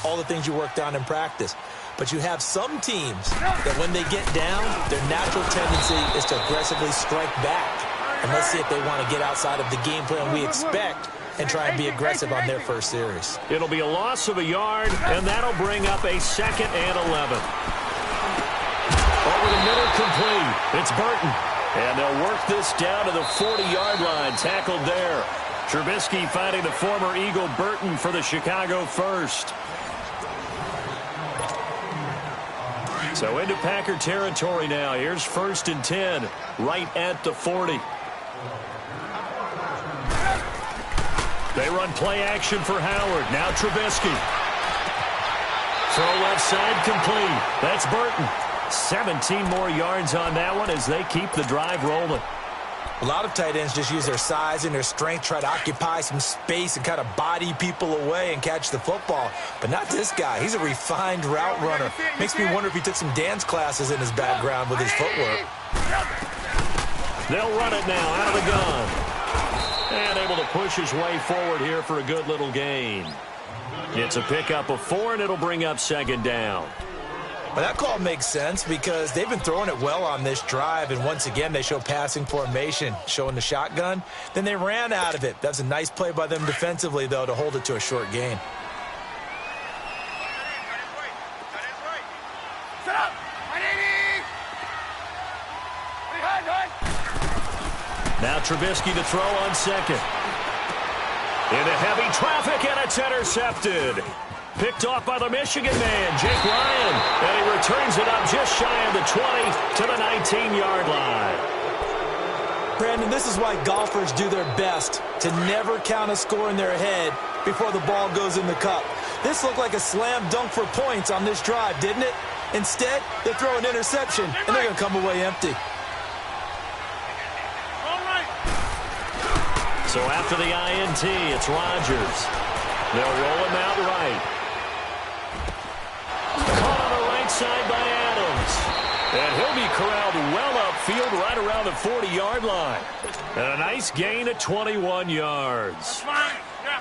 all the things you worked on in practice. But you have some teams that when they get down, their natural tendency is to aggressively strike back. And let's see if they want to get outside of the game plan we expect and try and be aggressive on their first series. It'll be a loss of a yard, and that'll bring up a 2nd and 11. Over the middle, complete. It's Burton. And they'll work this down to the 40-yard line, tackled there. Trubisky finding the former Eagle Burton for the Chicago first. So into Packer territory now. Here's 1st and 10, right at the 40. They run play action for Howard. Now Trubisky. Throw left side complete. That's Burton. 17 more yards on that one as they keep the drive rolling. A lot of tight ends just use their size and their strength, try to occupy some space and kind of body people away and catch the football. But not this guy. He's a refined route runner. Makes me wonder if he took some dance classes in his background with his footwork. They'll run it now out of the gun. And able to push his way forward here for a good little gain. It's a pickup of 4, and it'll bring up 2nd down. Well, that call makes sense because they've been throwing it well on this drive, and once again they show passing formation, showing the shotgun. Then they ran out of it. That's a nice play by them defensively, though, to hold it to a short gain. Now Trubisky to throw on 2nd. Into heavy traffic, and it's intercepted. Picked off by the Michigan man, Jake Ryan. And he returns it up just shy of the 20 to the 19-yard line. Brandon, this is why golfers do their best to never count a score in their head before the ball goes in the cup. This looked like a slam dunk for points on this drive, didn't it? Instead, they throw an interception, and they're going to come away empty. So after the INT, it's Rodgers. They'll roll him out right. Caught on the right side by Adams. And he'll be corralled well upfield right around the 40-yard line. And a nice gain of 21 yards.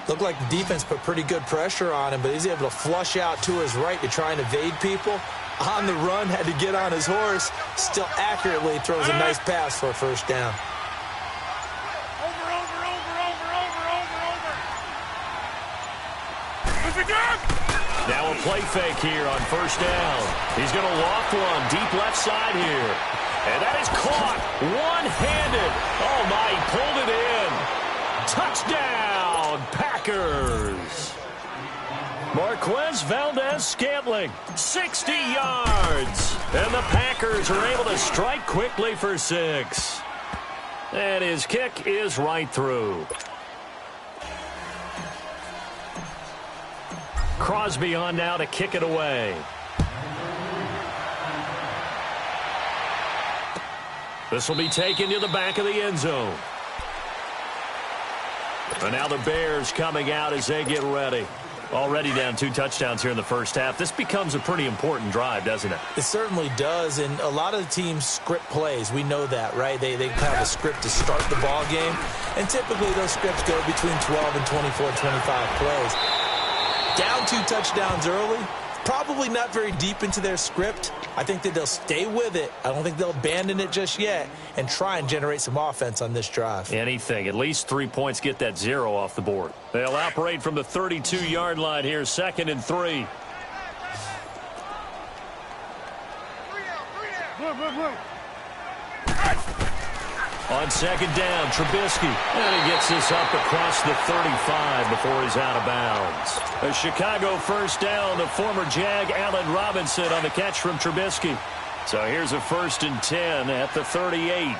Looked like the defense put pretty good pressure on him, but he's able to flush out to his right to try and evade people. On the run, had to get on his horse. Still accurately throws a nice pass for a 1st down. Now a play fake here on 1st down. He's going to loft one deep left side here. And that is caught one-handed. Oh, my, he pulled it in. Touchdown, Packers. Marquez Valdez-Scantling, 60 yards. And the Packers are able to strike quickly for 6. And his kick is right through. Crosby on now to kick it away. This will be taken to the back of the end zone. And now the Bears coming out as they get ready. Already down 2 touchdowns here in the first half. This becomes a pretty important drive, doesn't it? It certainly does, and a lot of the teams script plays. We know that, right? They have a script to start the ball game, and typically those scripts go between 12 and 24, 25 plays. Down 2 touchdowns early, probably not very deep into their script. I think that they'll stay with it. I don't think they'll abandon it just yet and try and generate some offense on this drive. Anything. At least 3 points, get that 0 off the board. They'll operate from the 32-yard line here, 2nd and 3. On 2nd down, Trubisky. And he gets this up across the 35 before he's out of bounds. A Chicago 1st down, the former Jag Allen Robinson on the catch from Trubisky. So here's a 1st and 10 at the 38. 18.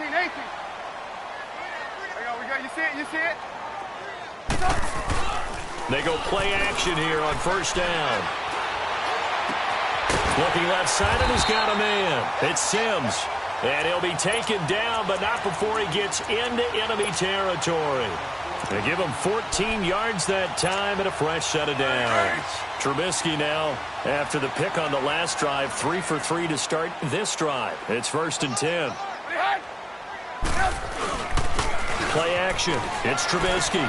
There you go. You see it? You see it? They go play action here on 1st down. Looking left side, and he's got a man. It's Sims. And he'll be taken down, but not before he gets into enemy territory. They give him 14 yards that time and a fresh set of downs. Trubisky now, after the pick on the last drive, 3 for 3 to start this drive. It's 1st and 10. Play action. It's Trubisky.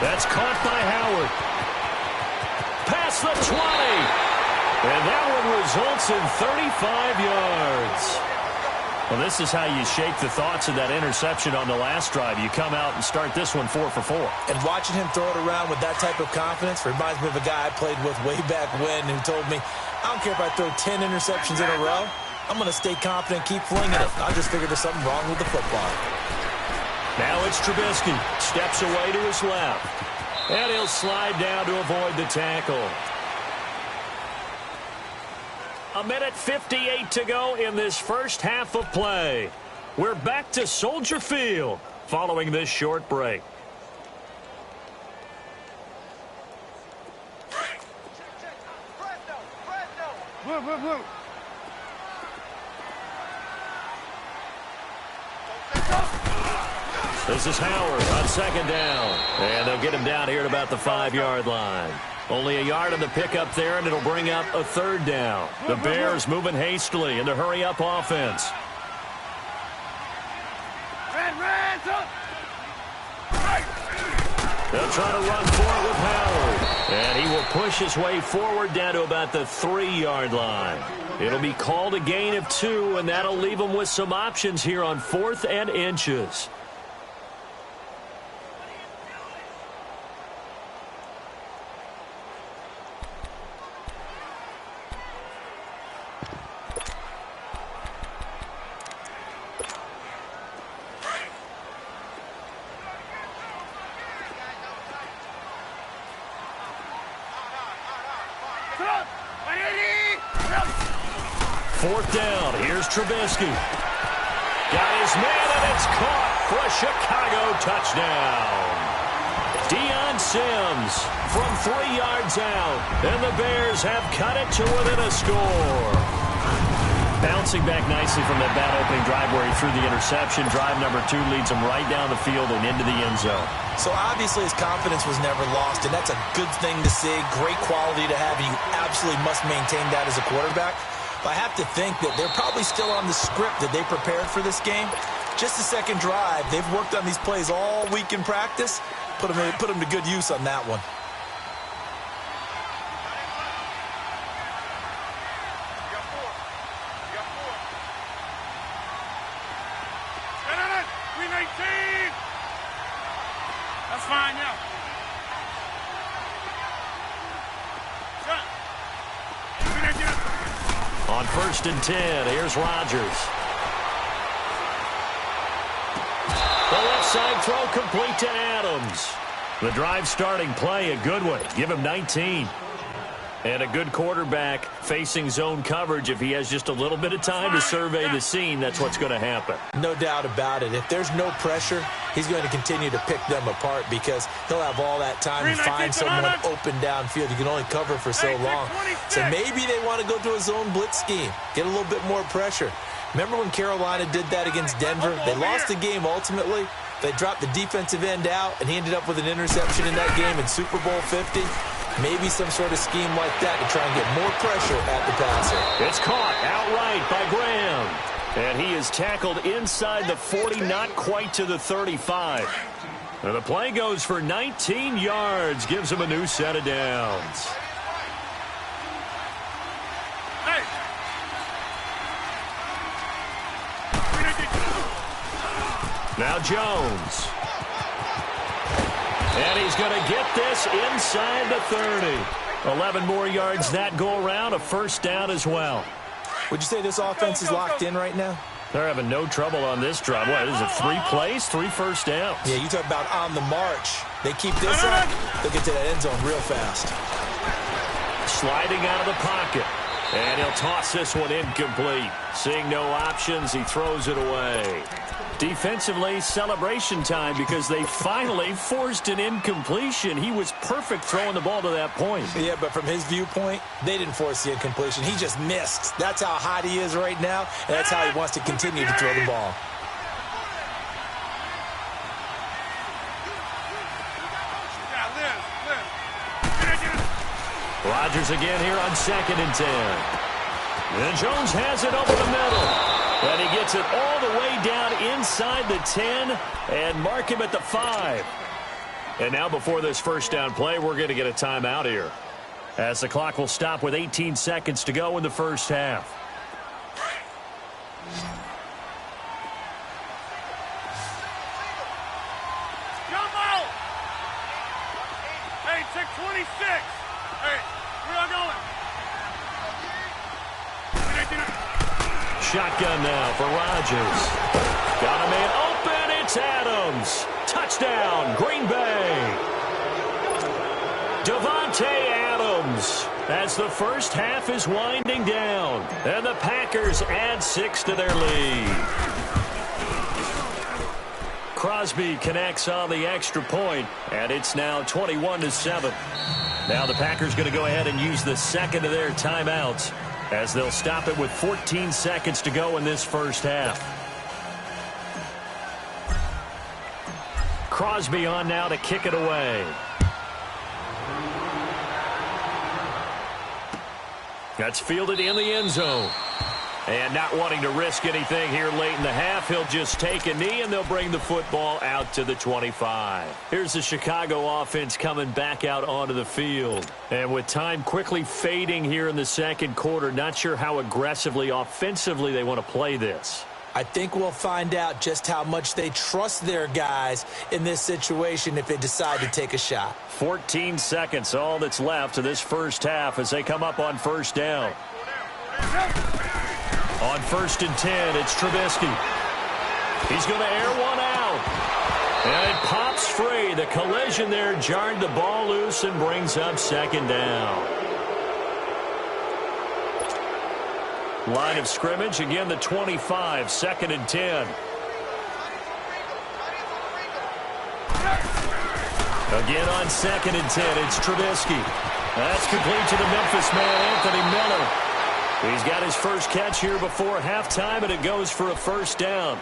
That's caught by Howard. across the 20. And that one results in 35 yards. Well, this is how you shake the thoughts of that interception on the last drive. You come out and start this one 4 for 4. And watching him throw it around with that type of confidence reminds me of a guy I played with way back when who told me, I don't care if I throw 10 interceptions in a row. I'm going to stay confident, keep flinging it. I just figured there's something wrong with the football. Now it's Trubisky. Steps away to his left. And he'll slide down to avoid the tackle. 1:58 to go in this first half of play. We're back to Soldier Field following this short break. Blue. This is Howard on second down. And they'll get him down here at about the 5-yard line. Only a yard on the pickup there, and it'll bring up a third down. The Bears moving hastily into hurry-up offense. They'll try to run for it with Howard. And he will push his way forward down to about the 3-yard line. It'll be called a gain of 2, and that'll leave him with some options here on 4th and inches. Fourth down. Here's Trubisky. Got his man, and it's caught for a Chicago touchdown. Deion Sims from 3 yards out, and the Bears have cut it to within a score. Bouncing back nicely from that bad opening drive where he threw the interception. Drive number 2 leads him right down the field and into the end zone. So obviously his confidence was never lost, and that's a good thing to see. Great quality to have, and you absolutely must maintain that as a quarterback. But I have to think that they're probably still on the script that they prepared for this game. Just the second drive. They've worked on these plays all week in practice. Put them to good use on that one. That's fine now. On 1st and 10, here's Rodgers. The left side throw complete to Adams. The drive starting play, a good one. Give him 19. And a good quarterback facing zone coverage. If he has just a little bit of time to survey the scene, that's what's going to happen. No doubt about it. If there's no pressure, he's going to continue to pick them apart because he'll have all that time to find someone open downfield. You can only cover for so long. So maybe they want to go to a zone blitz scheme, get a little bit more pressure. Remember when Carolina did that against Denver? They lost the game ultimately. They dropped the defensive end out, and he ended up with an interception in that game in Super Bowl 50. Maybe some sort of scheme like that to try and get more pressure at the passer. It's caught outright by Graham. And he is tackled inside the 40, not quite to the 35. And the play goes for 19 yards, gives him a new set of downs. Now Jones. And he's going to get this inside the 30. 11 more yards that go around, a first down as well. Would you say this offense is locked in right now? They're having no trouble on this drive. What is it, 3 plays, 3 first downs? Yeah, you talk about on the march. They keep this up, they'll get to that end zone real fast. Sliding out of the pocket. And he'll toss this one incomplete. Seeing no options, he throws it away. Defensively, celebration time because they finally forced an incompletion. He was perfect throwing the ball to that point. Yeah, but from his viewpoint, they didn't force the incompletion. He just missed. That's how hot he is right now, and that's how he wants to continue to throw the ball. Rodgers again here on 2nd and 10. And Jones has it over the middle. And he gets it all the way down inside the 10 and mark him at the 5. And now before this first down play, we're going to get a timeout here. as the clock will stop with 18 seconds to go in the first half. Jump out! Hey, check 26. Hey, where y'all going? Shotgun now for Rodgers. Got a man open. It's Adams. Touchdown, Green Bay. Davante Adams as the first half is winding down. And the Packers add 6 to their lead. Crosby connects on the extra point, and it's now 21-7. Now the Packers going to go ahead and use the second of their timeouts as they'll stop it with 14 seconds to go in this first half. Crosby on now to kick it away. That's fielded in the end zone. And not wanting to risk anything here late in the half, he'll just take a knee, and they'll bring the football out to the 25. Here's the Chicago offense coming back out onto the field. And with time quickly fading here in the second quarter, not sure how aggressively, offensively they want to play this. I think we'll find out just how much they trust their guys in this situation if they decide to take a shot. 14 seconds, all that's left of this first half as they come up on first down. On 1st and 10, it's Trubisky. He's going to air one out. And it pops free. The collision there jarred the ball loose and brings up second down. Line of scrimmage, again the 25, 2nd and 10. Again on 2nd and 10, it's Trubisky. That's complete to the Memphis man, Anthony Miller. He's got his first catch here before halftime, and it goes for a first down.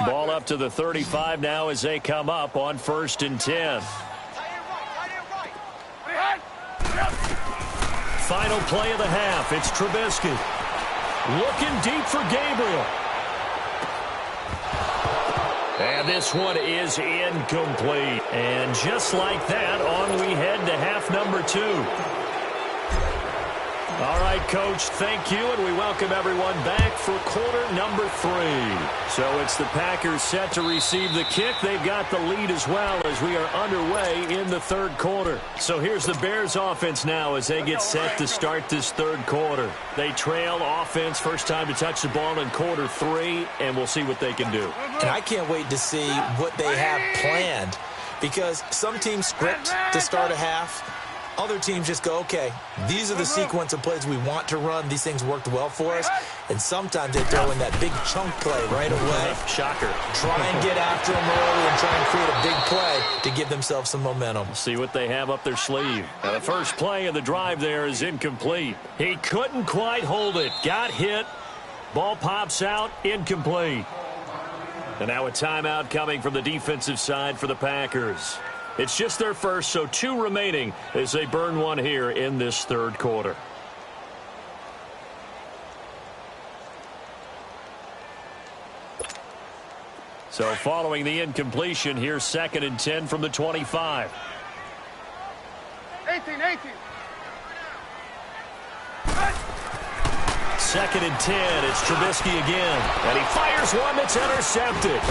Ball up to the 35 now as they come up on 1st and 10. Final play of the half. It's Trubisky. Looking deep for Gabriel. And this one is incomplete. And just like that, on we head to half number 2. All right, Coach, thank you, and we welcome everyone back for quarter number 3. So it's the Packers set to receive the kick. They've got the lead as well as we are underway in the third quarter. So here's the Bears offense now as they get set to start this third quarter. They trail offense, first time to touch the ball in quarter 3, and we'll see what they can do. And I can't wait to see what they have planned, because some teams script to start a half. Other teams just go, okay, these are the sequence of plays we want to run. These things worked well for us. And sometimes they throw in that big chunk play right away. Shocker. Try and get after them early and try and create a big play to give themselves some momentum. See what they have up their sleeve. Now the first play of the drive there is incomplete. He couldn't quite hold it. Got hit. Ball pops out. Incomplete. And now a timeout coming from the defensive side for the Packers. It's just their first, so 2 remaining as they burn one here in this third quarter. So following the incompletion, here's 2nd and 10 from the 25. 18. 2nd and 10, it's Trubisky again. And he fires one that's intercepted.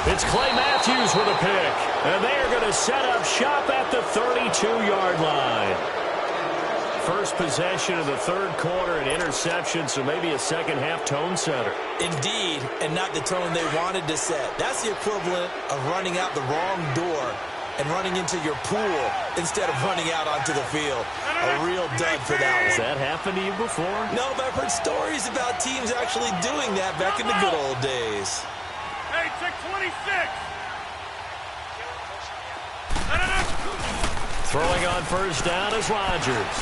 It's Clay Matthews with a pick. And they are going to set up shop at the 32-yard line. First possession of the third quarter, an interception, so maybe a second-half tone setter. Indeed, and not the tone they wanted to set. That's the equivalent of running out the wrong door and running into your pool instead of running out onto the field. A real dud for that one. Has that happened to you before? No, but I've heard stories about teams actually doing that back in the good old days. Hey, check 26. Throwing on first down is Rodgers.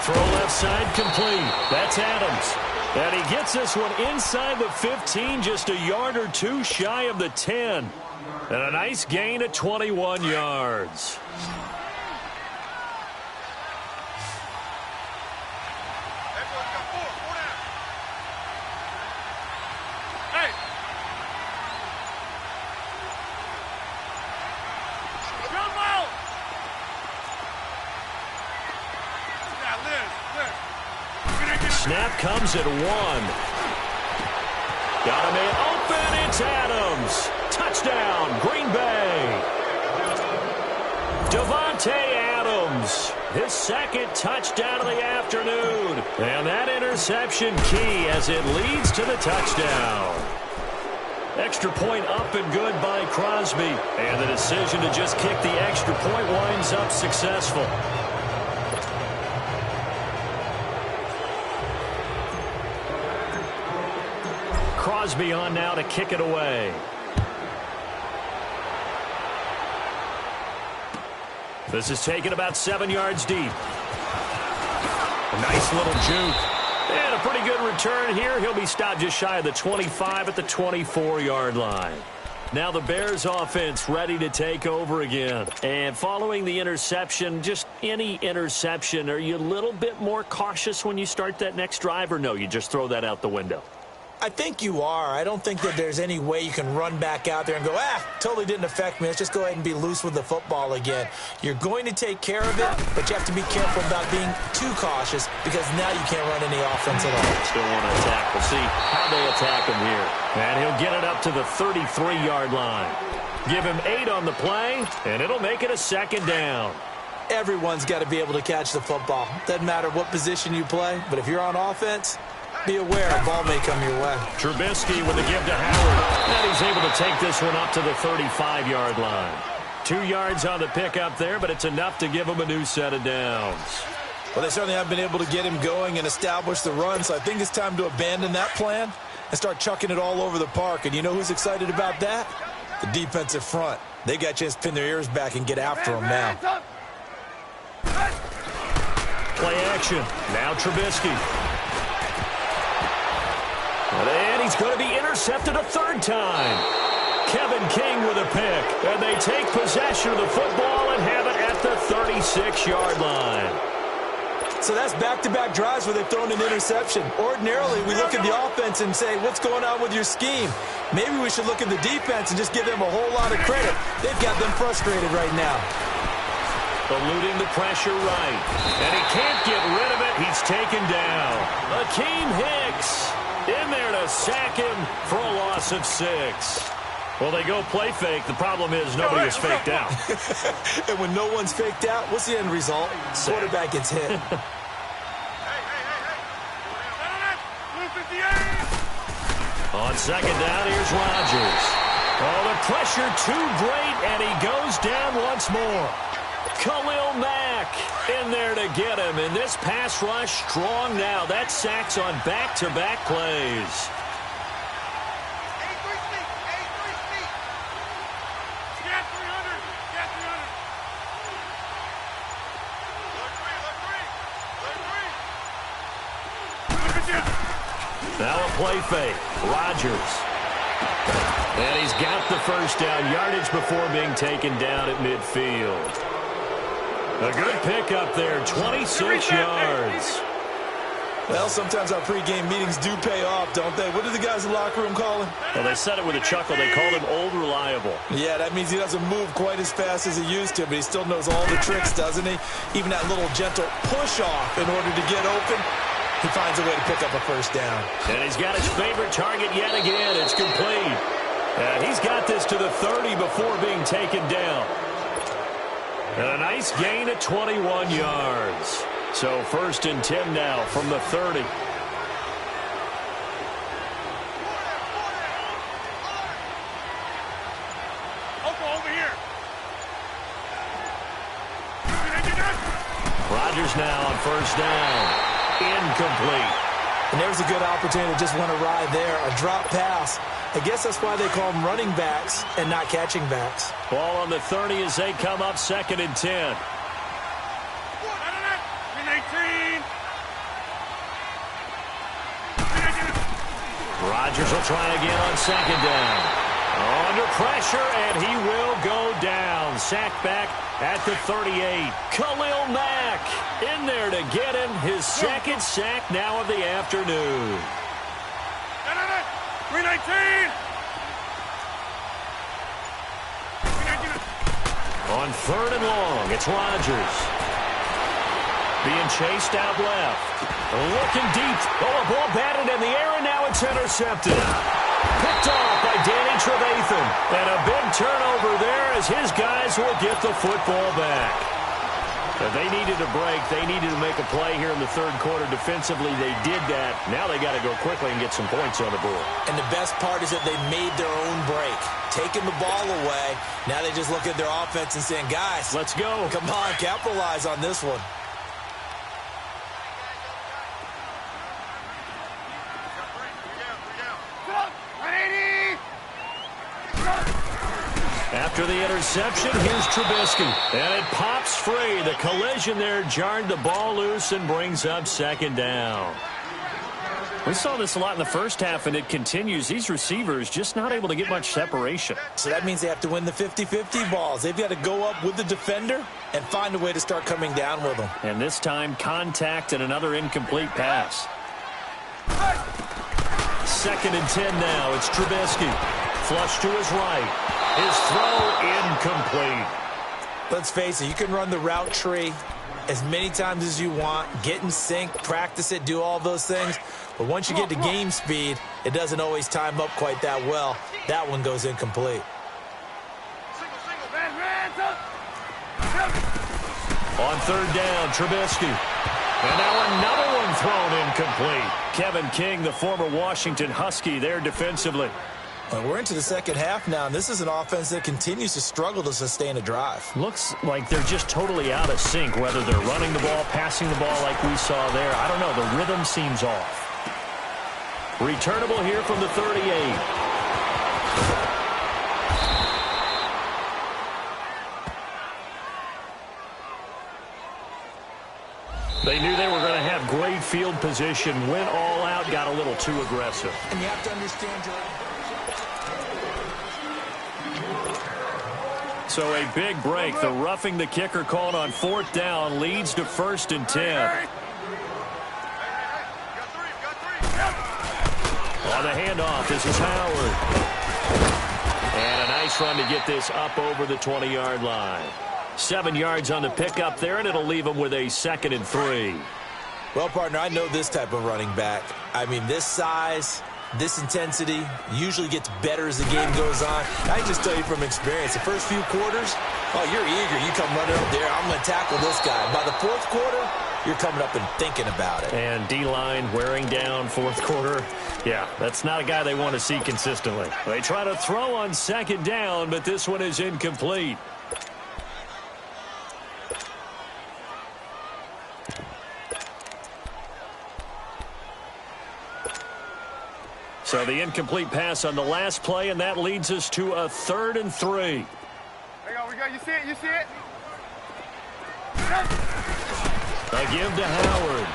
Throw left side complete. That's Adams. And he gets this one inside the 15, just a yard or 2 shy of the 10. And a nice gain of 21 yards. snap comes at 1. Got a man open. It's Adams. Touchdown, Green Bay. Davante Adams, his second touchdown of the afternoon. And that interception key as it leads to the touchdown. Extra point up and good by Crosby. And the decision to just kick the extra point winds up successful. Crosby on now to kick it away. This is taken about 7 yards deep. A nice little juke. And a pretty good return here. He'll be stopped just shy of the 25 at the 24-yard line. Now the Bears offense ready to take over again. And following the interception, just any interception, are you a little bit more cautious when you start that next drive, or no, you just throw that out the window? I think you are. I don't think that there's any way you can run back out there and go, totally didn't affect me. Let's just go ahead and be loose with the football again. You're going to take care of it, but you have to be careful about being too cautious because now you can't run any offense at all. Still want to attack. We'll see how they attack him here. And he'll get it up to the 33-yard line. Give him 8 on the play, and it'll make it a second down. Everyone's got to be able to catch the football. Doesn't matter what position you play, but if you're on offense, be aware a ball may come your way. Trubisky with the give to Howard. And he's able to take this one up to the 35-yard line. 2 yards on the pickup there, but it's enough to give him a new set of downs. Well, they certainly have been able to get him going and establish the run, so I think it's time to abandon that plan and start chucking it all over the park. And you know who's excited about that? The defensive front. They got a chance to pin their ears back and get after him now. Play action. Now Trubisky. And he's going to be intercepted a third time. Kevin King with a pick. And they take possession of the football and have it at the 36-yard line. So that's back-to-back drives where they've thrown an interception. Ordinarily, we look at the offense and say, what's going on with your scheme? Maybe we should look at the defense and just give them a whole lot of credit. They've got them frustrated right now. Eluding the pressure right. And he can't get rid of it. He's taken down. Akeem Hicks in there to sack him for a loss of 6. Well, they go play fake. The problem is nobody is faked out. And when no one's faked out, what's the end result? Quarterback gets hit. On second down, here's Rodgers. Oh, the pressure too great, and he goes down once more. Khalil Mack in there to get him, and this pass rush strong now. That sacks on back-to-back plays. Now a play fake. Rodgers. And he's got the first down yardage before being taken down at midfield. A good pickup there, 26 yards. Well, sometimes our pregame meetings do pay off, don't they? What do the guys in the locker room call him? Well, they said it with a chuckle. They called him Old Reliable. Yeah, that means he doesn't move quite as fast as he used to, but he still knows all the tricks, doesn't he? Even that little gentle push-off in order to get open, he finds a way to pick up a first down. And he's got his favorite target yet again. It's complete. And he's got this to the 30 before being taken down. And a nice gain at 21 yards. So 1st and 10 now from the 30. Over here. Rodgers now on first down. Incomplete. And there's a good opportunity to just want to ride there. A drop pass. I guess that's why they call them running backs and not catching backs. Ball on the 30 as they come up 2nd and 10. Rodgers will try again on 2nd down. Under pressure, and he will go down. Sacked back at the 38. Khalil Mack in there to get him his 2nd sack now of the afternoon. 319. On 3rd and long, it's Rodgers. Being chased out left. Looking deep. Oh, a ball batted in the air, and now it's intercepted. Picked off by Danny Trevathan. And a big turnover there as his guys will get the football back. If they needed a break, they needed to make a play here in the third quarter. Defensively, they did that. Now they got to go quickly and get some points on the board. And the best part is that they made their own break. Taking the ball away. Now they just look at their offense and saying, guys, let's go. Come on, capitalize on this one. After the interception, here's Trubisky. And it pops free. The collision there jarred the ball loose and brings up second down. We saw this a lot in the first half, and it continues. These receivers just not able to get much separation. So that means they have to win the 50-50 balls. They've got to go up with the defender and find a way to start coming down with them. And this time, contact and another incomplete pass. 2nd and 10 now. It's Trubisky. Flush to his right. His throw incomplete. Let's face it, you can run the route tree as many times as you want, get in sync, practice it, do all those things. But once you get to game speed, it doesn't always time up quite that well. That one goes incomplete. On 3rd down, Trubisky. And now another one thrown incomplete. Kevin King, the former Washington Husky, there defensively. We're into the second half now, and this is an offense that continues to struggle to sustain a drive. Looks like they're just totally out of sync, whether they're running the ball, passing the ball like we saw there. I don't know. The rhythm seems off. Returnable here from the 38. They knew they were going to have great field position, went all out, got a little too aggressive. And you have to understand, So a big break. The roughing the kicker called on 4th down leads to 1st and 10. On the handoff, this is Howard. And a nice run to get this up over the 20-yard line. 7 yards on the pickup there, and it'll leave him with a 2nd and 3. Well, partner, I know this type of running back. I mean, this size, this intensity usually gets better as the game goes on. I can just tell you from experience, the first few quarters, oh, you're eager. You come running up there, I'm going to tackle this guy. By the 4th quarter, you're coming up and thinking about it. And D-line wearing down 4th quarter. Yeah, that's not a guy they want to see consistently. They try to throw on 2nd down, but this one is incomplete. So the incomplete pass on the last play, and that leads us to a 3rd and 3. There you go, we go. You see it? You see it? A give to Howard.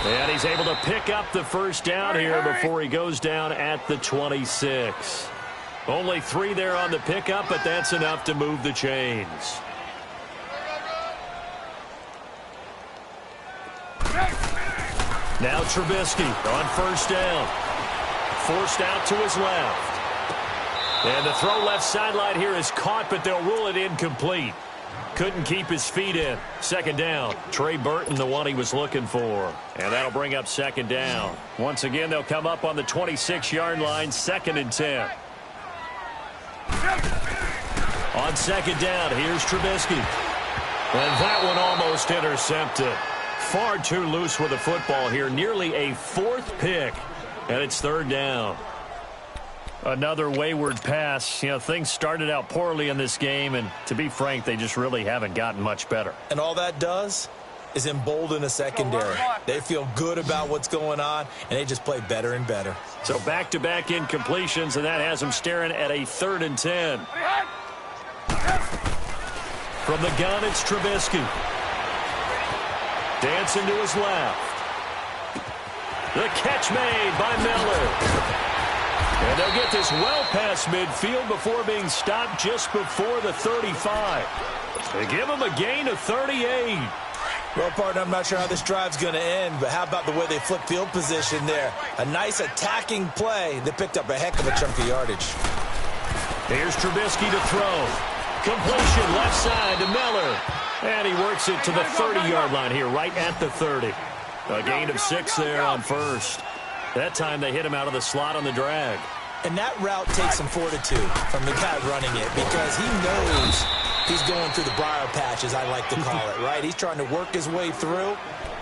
And he's able to pick up the first down here before he goes down at the 26. Only 3 there on the pickup, but that's enough to move the chains. Now Trubisky on 1st down. Forced out to his left. And the throw left sideline here is caught, but they'll rule it incomplete. Couldn't keep his feet in. 2nd down. Trey Burton, the one he was looking for. And that'll bring up 2nd down. Once again, they'll come up on the 26-yard line, 2nd and 10. On 2nd down, here's Trubisky. And that one almost intercepted. Far too loose with the football here. Nearly a 4th pick. And it's 3rd down. Another wayward pass. You know, things started out poorly in this game, and to be frank, they just really haven't gotten much better. And all that does is embolden a secondary. They feel good about what's going on, and they just play better and better. So back-to-back incompletions, and that has them staring at a 3rd and 10. From the gun, it's Trubisky. Dancing to his left. The catch made by Miller. And they'll get this well past midfield before being stopped just before the 35. They give him a gain of 38. Well, partner, I'm not sure how this drive's going to end, but how about the way they flip field position there? A nice attacking play. They picked up a heck of a chunk of yardage. Here's Trubisky to throw. Completion left side to Miller. And he works it to the 30-yard line here, right at the 30. A gain of 6 there on first. That time they hit him out of the slot on the drag. And that route takes some fortitude from the guy running it because he knows he's going through the briar patch, as I like to call it, right? He's trying to work his way through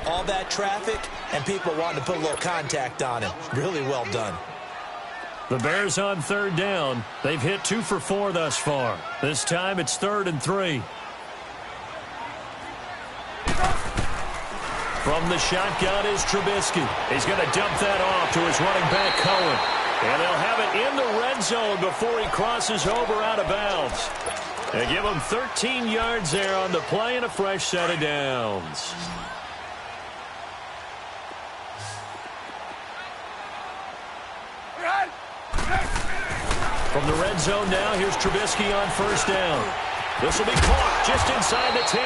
all that traffic, and people wanting to put a little contact on him. Really well done. The Bears on third down. They've hit 2 for 4 thus far. This time it's 3rd and 3. From the shotgun is Trubisky. He's going to dump that off to his running back, Cohen. And they'll have it in the red zone before he crosses over out of bounds. They give him 13 yards there on the play and a fresh set of downs. From the red zone now, here's Trubisky on first down. This will be caught just inside the 10.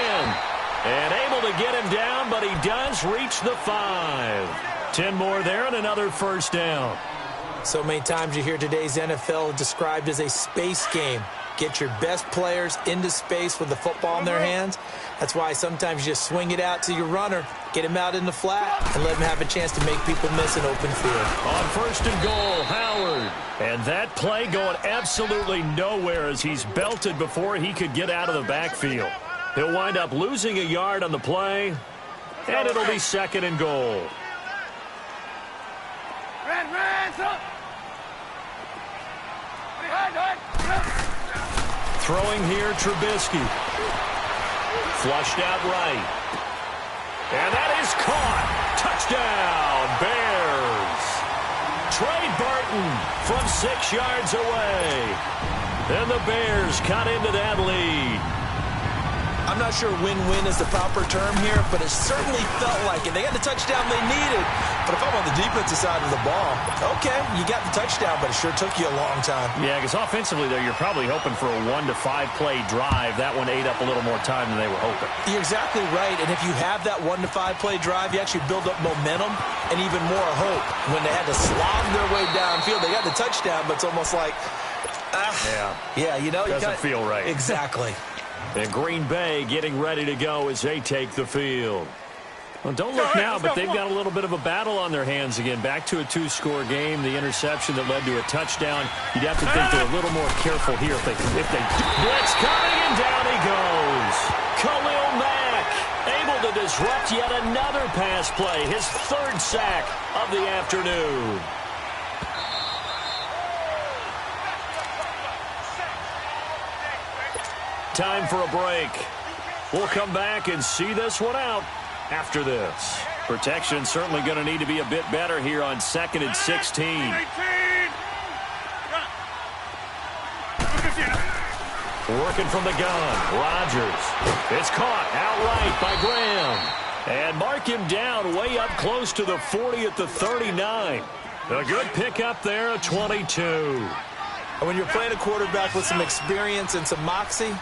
And able to get him down, but he does reach the 5. 10 more there and another first down. So many times you hear today's NFL described as a space game. Get your best players into space with the football in their hands. That's why sometimes you just swing it out to your runner, get him out in the flat, and let him have a chance to make people miss an open field. On first and goal, Howard. And that play going absolutely nowhere as he's belted before he could get out of the backfield. He'll wind up losing a yard on the play, and it'll be 2nd and goal. Throwing here, Trubisky. Flushed out right. And that is caught. Touchdown, Bears. Trey Burton from 6 yards away. And the Bears cut into that lead. I'm not sure win-win is the proper term here, but it certainly felt like it. They got the touchdown they needed. But if I'm on the defensive side of the ball, okay, you got the touchdown, but it sure took you a long time. Yeah, because offensively, though, you're probably hoping for a 1 to 5 play drive. That one ate up a little more time than they were hoping. You're exactly right. And if you have that 1 to 5 play drive, you actually build up momentum and even more hope. When they had to slog their way downfield, they got the touchdown, but it's almost like, yeah, you know, doesn't feel right. Exactly. And Green Bay getting ready to go as they take the field. Well, don't look now, but they've got a little bit of a battle on their hands again. Back to a 2-score game. The interception that led to a touchdown. You'd have to think they're a little more careful here if they blitz coming, and down he goes. Khalil Mack able to disrupt yet another pass play. His 3rd sack of the afternoon. Time for a break. We'll come back and see this one out after this. Protection certainly going to need to be a bit better here on 2nd and 16. Working from the gun, Rodgers. It's caught outright by Graham. And mark him down way up close to the 40 at the 39. A good pickup there, a 22. And when you're playing a quarterback with some experience and some moxie,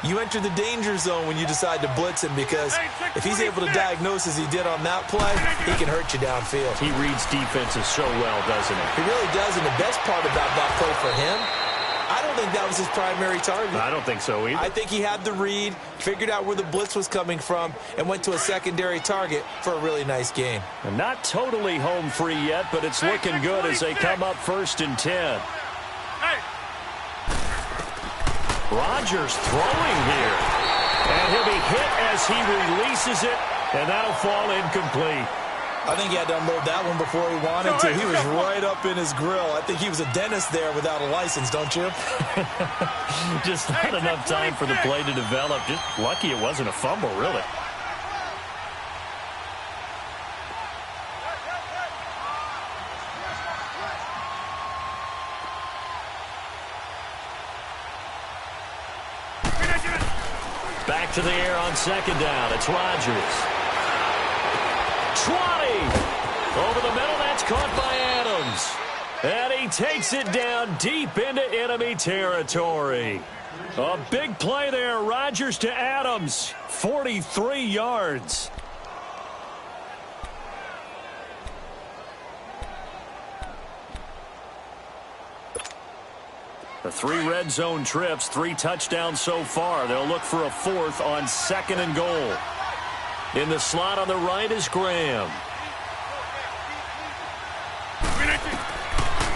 you enter the danger zone when you decide to blitz him, because if he's able to diagnose as he did on that play, he can hurt you downfield. He reads defenses so well, doesn't he? He really does, and the best part about that play for him, I don't think that was his primary target. I don't think so either. I think he had the read, figured out where the blitz was coming from, and went to a secondary target for a really nice gain. And not totally home free yet, but it's looking good as they come up 1st and 10. Rodgers throwing here. And he'll be hit as he releases it, and that'll fall incomplete. I think he had to unload that one before he wanted to. He was right up in his grill. I think he was a dentist there without a license, don't you? Just not enough time for the play to develop. Just lucky it wasn't a fumble, really. Back to the air on 2nd down. It's Rodgers. 20. Over the middle. That's caught by Adams. And he takes it down deep into enemy territory. A big play there. Rodgers to Adams. 43 yards. The 3 red zone trips, 3 touchdowns so far. They'll look for a 4th on 2nd and goal. In the slot on the right is Graham.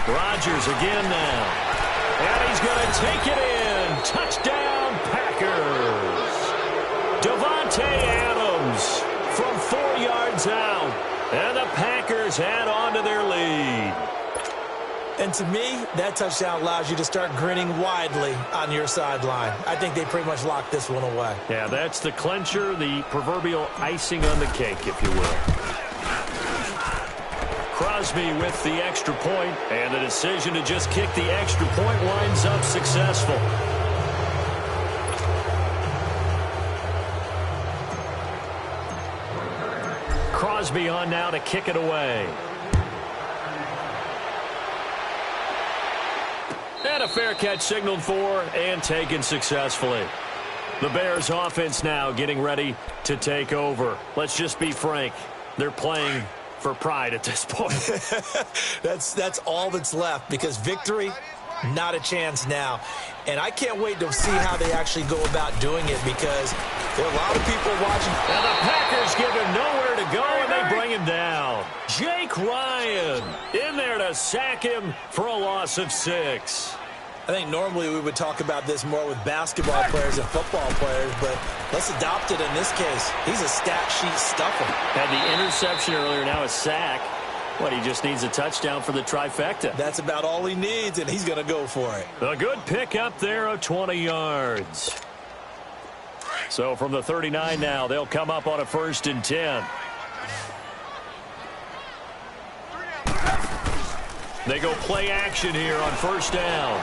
Rodgers again now. And he's going to take it in. Touchdown, Packers. Devontae Adams from 4 yards out. And the Packers add on to their lead. And to me, that touchdown allows you to start grinning widely on your sideline. I think they pretty much locked this one away. Yeah, that's the clincher, the proverbial icing on the cake, if you will. Crosby with the extra point, and the decision to just kick the extra point winds up successful. Crosby on now to kick it away. And a fair catch signaled for and taken successfully. The Bears offense now getting ready to take over. Let's just be frank. They're playing for pride at this point. That's all that's left, because victory, not a chance now. And I can't wait to see how they actually go about doing it, because there are a lot of people watching. And the Packers give him nowhere to go, and they bring him down. Jake Ryan in there to sack him for a loss of 6. I think normally we would talk about this more with basketball players and football players, but let's adopt it in this case. He's a stat sheet stuffer. Had the interception earlier, now a sack. What, he just needs a touchdown for the trifecta. That's about all he needs, and he's going to go for it. A good pick up there of 20 yards. So from the 39 now, they'll come up on a 1st and 10. They go play action here on 1st down.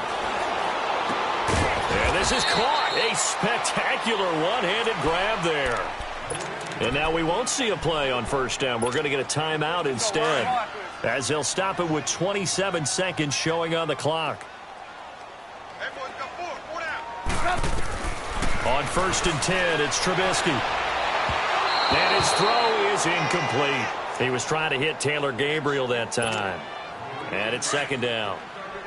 And this is caught. A spectacular one-handed grab there. And now we won't see a play on 1st down. We're going to get a timeout instead, as they'll stop it with 27 seconds showing on the clock. On 1st and 10, it's Trubisky. And his throw is incomplete. He was trying to hit Taylor Gabriel that time. And it's 2nd down.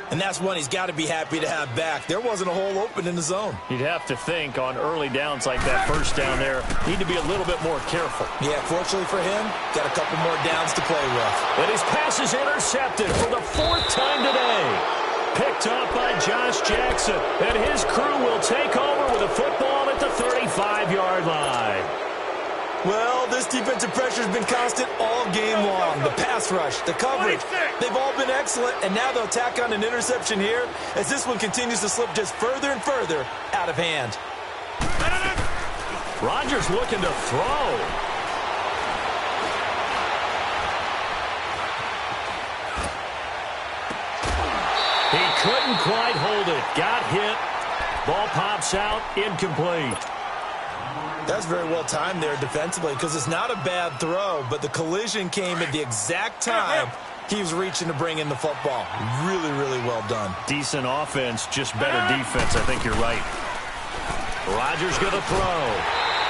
And that's one he's got to be happy to have back. There wasn't a hole open in the zone. You'd have to think on early downs like that 1st down there, need to be a little bit more careful. Yeah, fortunately for him, got a couple more downs to play with. And his pass is intercepted for the 4th time today. Picked up by Josh Jackson. And his crew will take over with a football at the 35-yard line. Well, this defensive pressure has been constant all game long. The pass rush, the coverage, they've all been excellent, and now they'll tack on an interception here as this one continues to slip just further and further out of hand. Rodgers looking to throw. He couldn't quite hold it. Got hit. Ball pops out, incomplete. That's very well timed there defensively, because it's not a bad throw, but the collision came at the exact time he was reaching to bring in the football. Really, really well done. Decent offense, just better defense. I think you're right. Rodgers going to throw.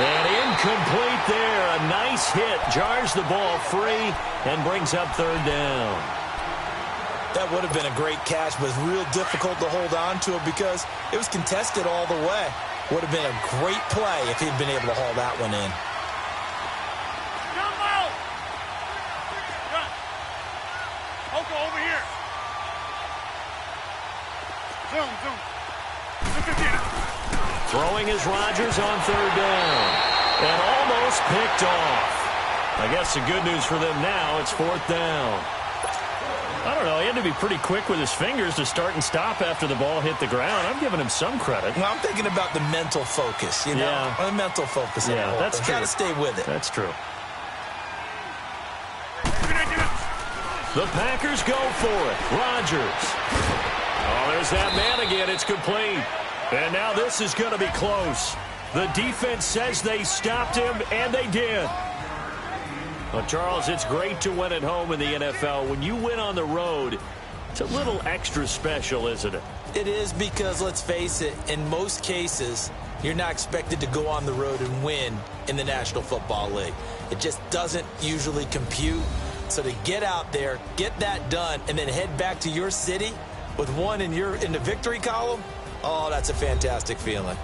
And incomplete there. A nice hit. Jars the ball free and brings up 3rd down. That would have been a great catch, but it's real difficult to hold on to it because it was contested all the way. Would have been a great play if he'd been able to haul that one in. Over here. Zoom. Throwing is Rodgers on 3rd down. And almost picked off. I guess the good news for them now, it's 4th down. I don't know. He had to be pretty quick with his fingers to start and stop after the ball hit the ground. I'm giving him some credit. Well, I'm thinking about the mental focus, you know? Yeah. The mental focus. Yeah, that's true. Got to stay with it. That's true. The Packers go for it. Rodgers. Oh, there's that man again. It's complete. And now this is going to be close. The defense says they stopped him, and they did. Well, Charles, it's great to win at home in the NFL. When you win on the road, it's a little extra special, isn't it? It is, because, let's face it, in most cases, you're not expected to go on the road and win in the National Football League. It just doesn't usually compute. So to get out there, get that done, and then head back to your city, with one in the victory column, oh, that's a fantastic feeling.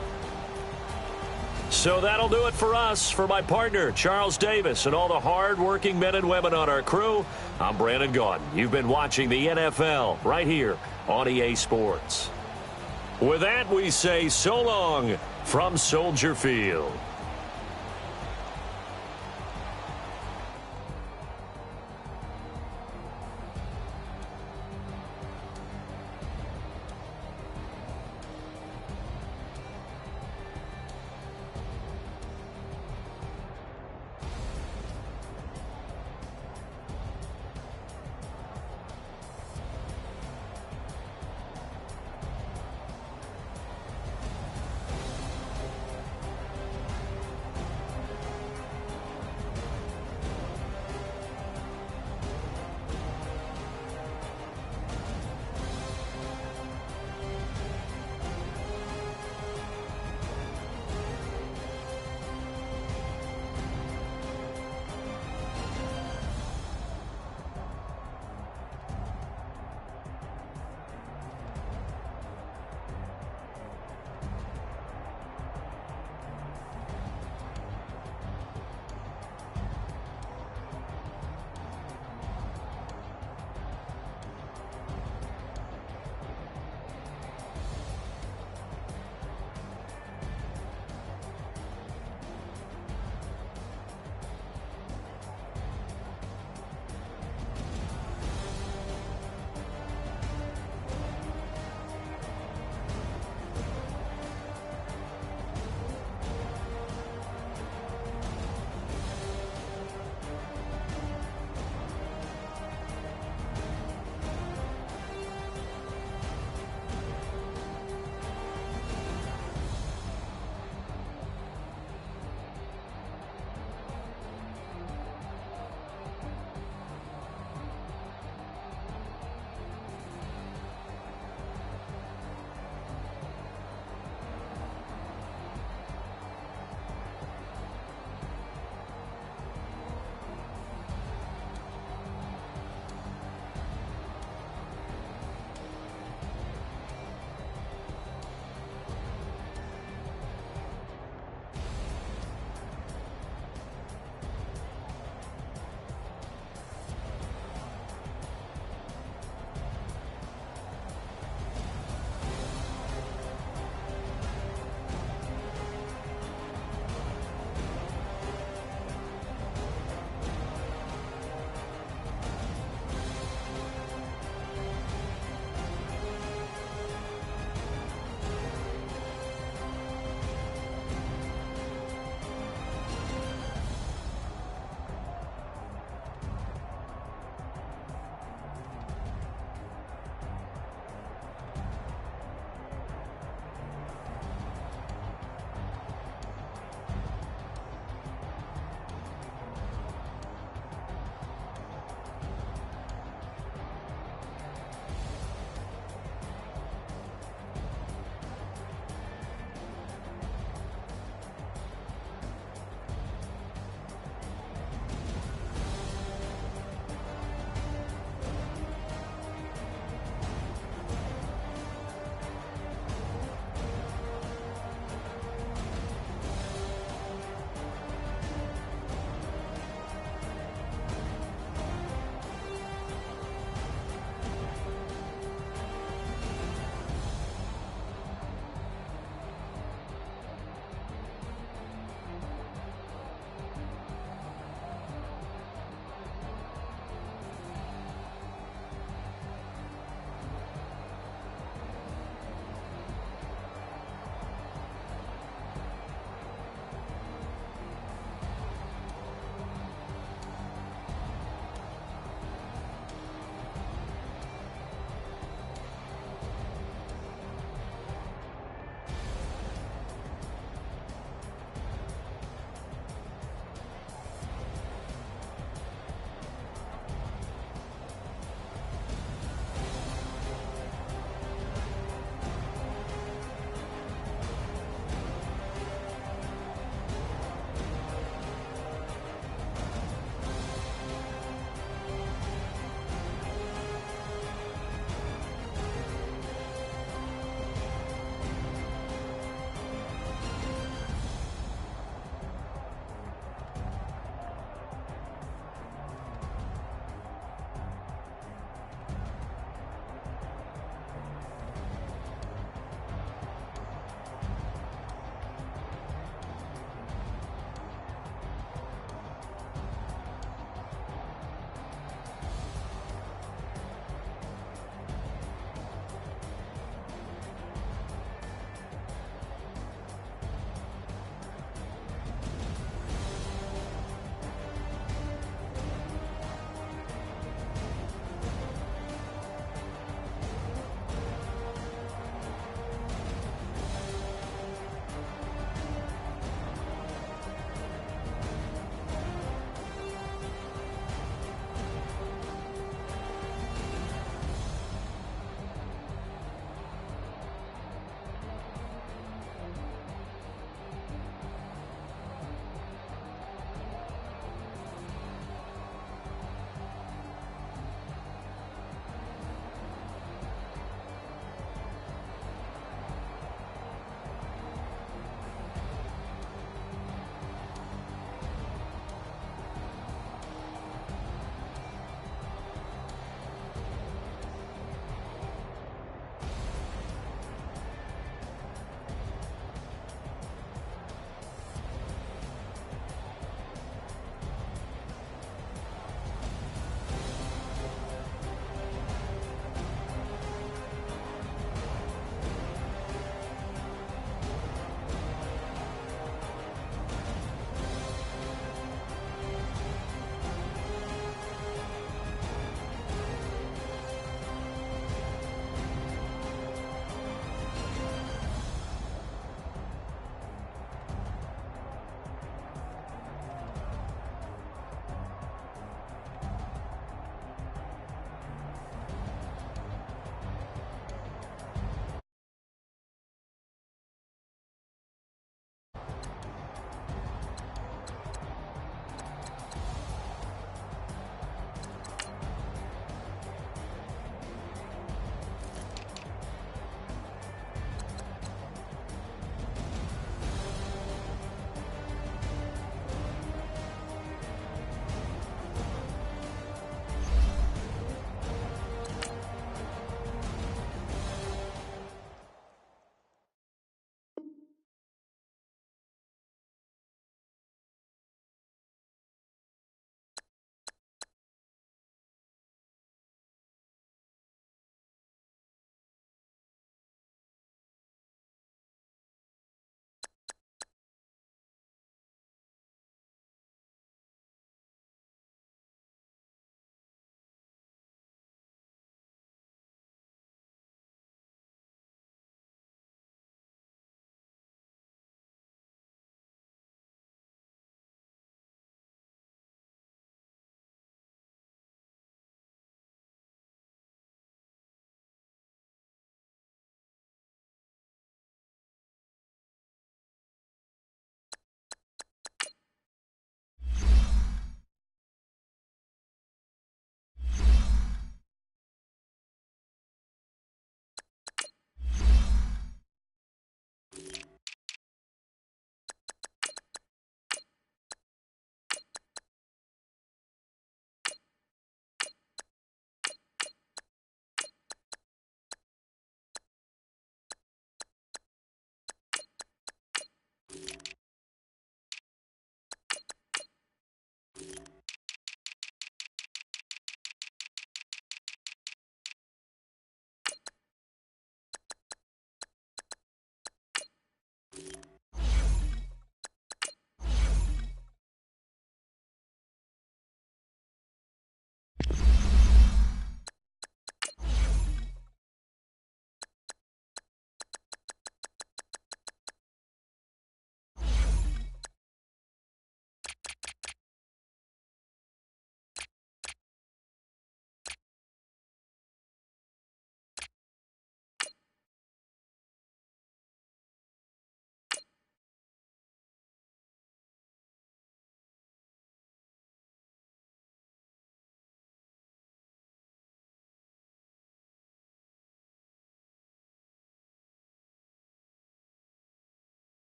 So that'll do it for us. For my partner, Charles Davis, and all the hard-working men and women on our crew, I'm Brandon Gaudin. You've been watching the NFL right here on EA Sports. With that, we say so long from Soldier Field.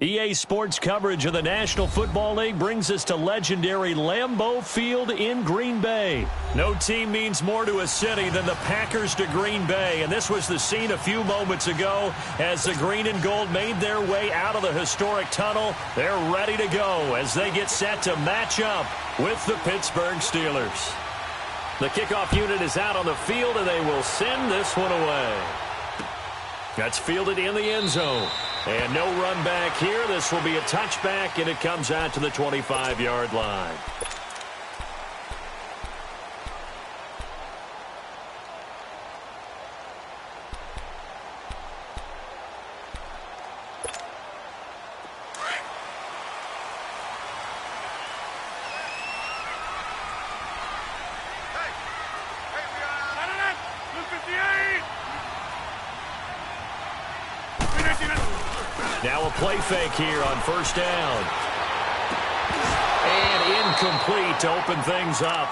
EA Sports coverage of the National Football League brings us to legendary Lambeau Field in Green Bay. No team means more to a city than the Packers to Green Bay, and this was the scene a few moments ago as the green and gold made their way out of the historic tunnel. They're ready to go as they get set to match up with the Pittsburgh Steelers. The kickoff unit is out on the field, and they will send this one away. That's fielded in the end zone. And no run back here. This will be a touchback, and it comes out to the 25-yard line. Now a play fake here on first down. And incomplete to open things up.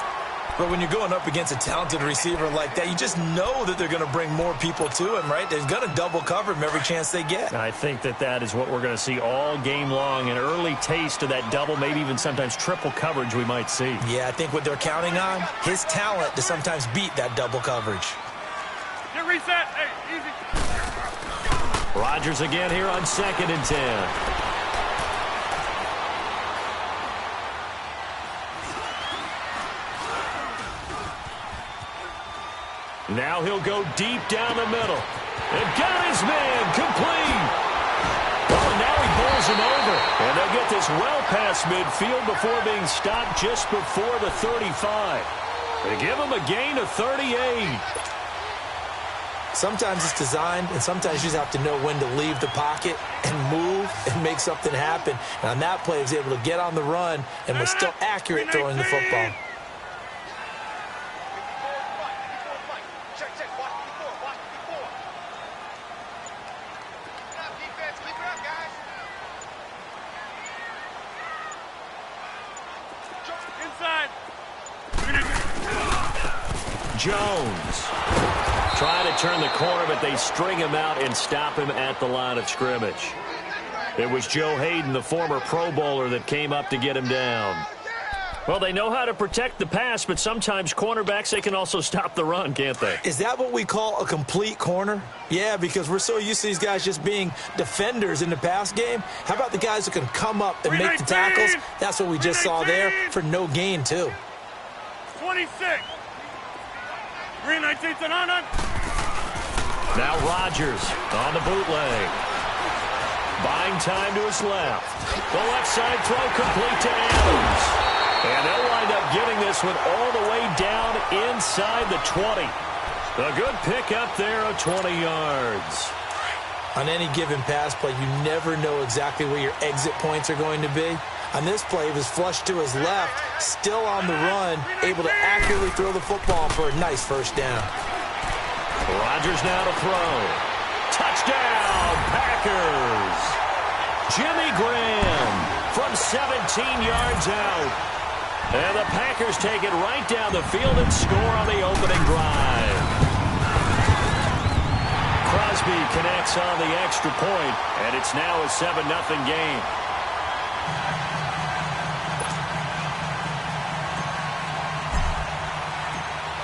But when you're going up against a talented receiver like that, you just know that they're going to bring more people to him, right? They're going to double cover him every chance they get. I think that is what we're going to see all game long. An early taste of that double, maybe even sometimes triple coverage we might see. Yeah, I think what they're counting on, his talent to sometimes beat that double coverage. Get reset. Hey, easy. Rodgers again here on 2nd and 10. Now he'll go deep down the middle. And got his man complete. Oh, and now he bowls him over. And they'll get this well past midfield before being stopped just before the 35. They give him a gain of 38. Sometimes it's designed, and sometimes you just have to know when to leave the pocket and move and make something happen. And on that play, he was able to get on the run and was still accurate throwing the football. Jones trying to turn the corner, but they string him out and stop him at the line of scrimmage. It was Joe Hayden, the former Pro Bowler, that came up to get him down. Well, they know how to protect the pass, but sometimes cornerbacks, they can also stop the run, can't they? Is that what we call a complete corner? Yeah, because we're so used to these guys just being defenders in the pass game. How about the guys who can come up and make the tackles? That's what we just saw there for no gain, too. 26. Green 19's an on. Now Rodgers on the bootleg. Buying time to his left. The left side throw complete to Adams. And they'll wind up getting this one all the way down inside the 20. A good pick up there of 20 yards. On any given pass play, you never know exactly where your exit points are going to be. On this play, he was flushed to his left, still on the run, able to accurately throw the football for a nice first down. Rodgers now to throw. Touchdown, Packers. Jimmy Graham from 17 yards out. And the Packers take it right down the field and score on the opening drive. Crosby connects on the extra point, and it's now a 7-0 game.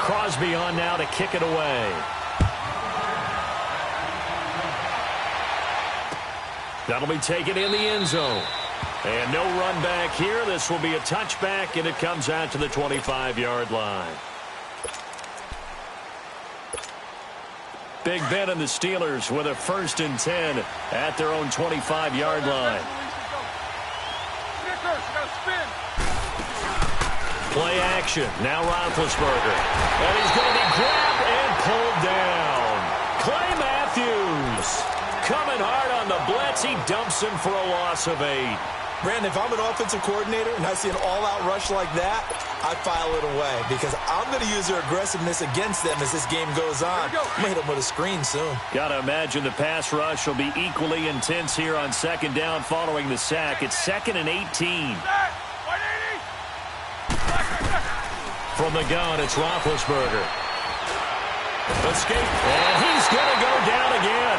Crosby on now to kick it away. That'll be taken in the end zone. And no run back here. This will be a touchback, and it comes out to the 25-yard line. Big Ben and the Steelers with a 1st and 10 at their own 25-yard line. Play action. Now Roethlisberger. And he's going to be grabbed and pulled down. Clay Matthews coming hard on the blitz. He dumps him for a loss of 8. Brandon, if I'm an offensive coordinator and I see an all-out rush like that, I file it away because I'm going to use their aggressiveness against them as this game goes on. I'm going to hit them with a screen soon. Got to imagine the pass rush will be equally intense here on 2nd down following the sack. It's 2nd and 18. From the gun, it's Roethlisberger. Escape, and he's going to go down again.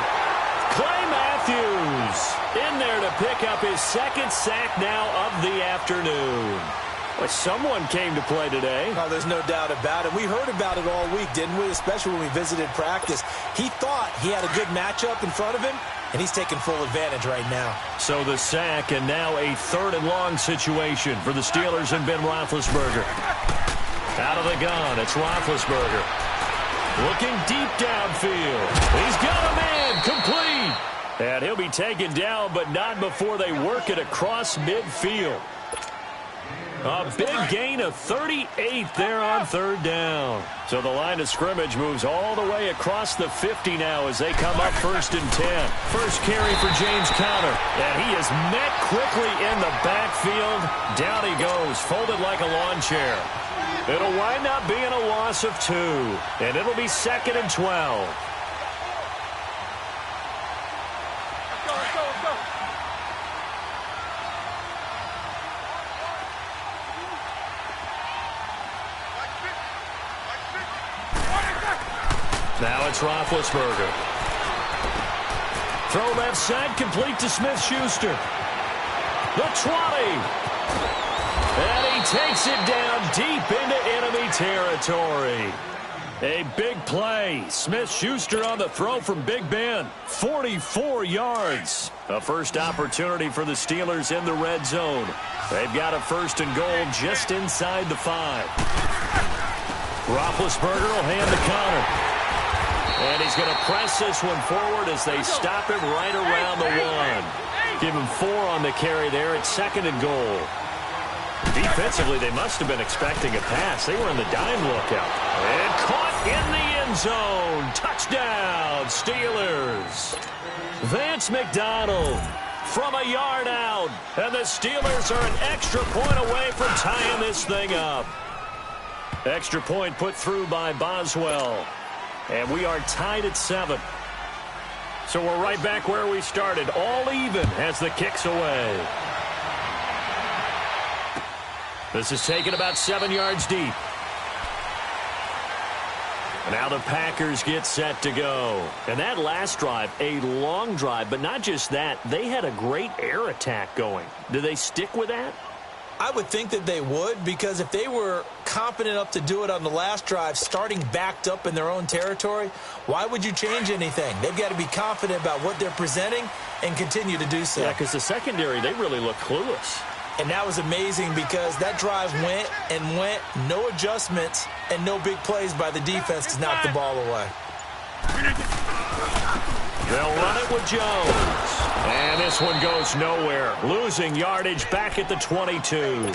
Clay Matthews goes. In there to pick up his second sack now of the afternoon. Well, someone came to play today. Oh, there's no doubt about it. We heard about it all week, didn't we? Especially when we visited practice. He thought he had a good matchup in front of him, and he's taking full advantage right now. So the sack, and now a 3rd and long situation for the Steelers and Ben Roethlisberger. Out of the gun, it's Roethlisberger. Looking deep downfield. He's got a man, complete. And he'll be taken down, but not before they work it across midfield. A big gain of 38 there on 3rd down. So the line of scrimmage moves all the way across the 50 now as they come up 1st and 10. First carry for James Conner. And he is met quickly in the backfield. Down he goes, folded like a lawn chair. It'll wind up being a loss of 2. And it'll be 2nd and 12. Now it's Roethlisberger. Throw left side, complete to Smith-Schuster. The 20. And he takes it down deep into enemy territory. A big play. Smith-Schuster on the throw from Big Ben. 44 yards. A first opportunity for the Steelers in the red zone. They've got a 1st and goal just inside the 5. Roethlisberger will hand to Conner. And he's going to press this one forward as they stop him right around the 1. Give him 4 on the carry there at 2nd and goal. Defensively, they must have been expecting a pass. They were in the dime lookout. And caught in the end zone. Touchdown, Steelers. Vance McDonald from a yard out. And the Steelers are an extra point away from tying this thing up. Extra point put through by Boswell. And we are tied at 7. So we're right back where we started. All even as the kick's away. This is taken about 7 yards deep. Now the Packers get set to go. And that last drive, a long drive, but not just that. They had a great air attack going. Do they stick with that? I would think that they would, because if they were confident enough to do it on the last drive, starting backed up in their own territory, why would you change anything? They've got to be confident about what they're presenting and continue to do so. Yeah, because the secondary, they really look clueless. And that was amazing because that drive went and went, no adjustments, and no big plays by the defense to knock the ball away. They'll run it with Jones. And this one goes nowhere. Losing yardage back at the 22.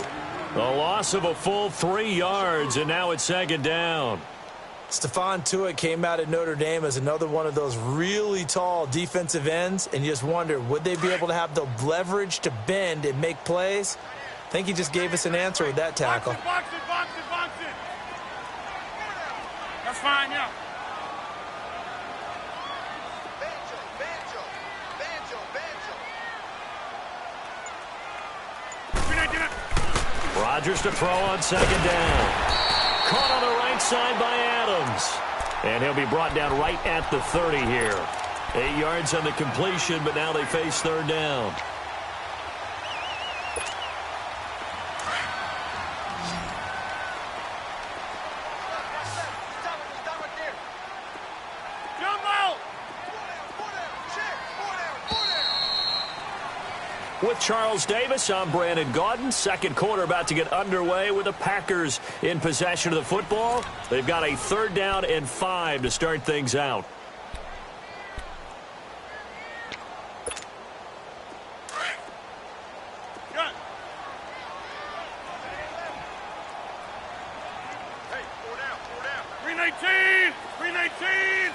A loss of a full 3 yards, and now it's 2nd down. Stephon Tuitt came out at Notre Dame as another one of those really tall defensive ends, and you just wonder, would they be able to have the leverage to bend and make plays? I think he just gave us an answer with that tackle. Box it. That's fine, yeah. Rodgers to throw on 2nd down. Caught on the right side by Adams. And he'll be brought down right at the 30 here. 8 yards on the completion, but now they face 3rd down. With Charles Davis, I'm Brandon Gaudin. Second quarter about to get underway with the Packers in possession of the football. They've got a 3rd down and 5 to start things out. Gun. Hey, 4 down. 319. 319.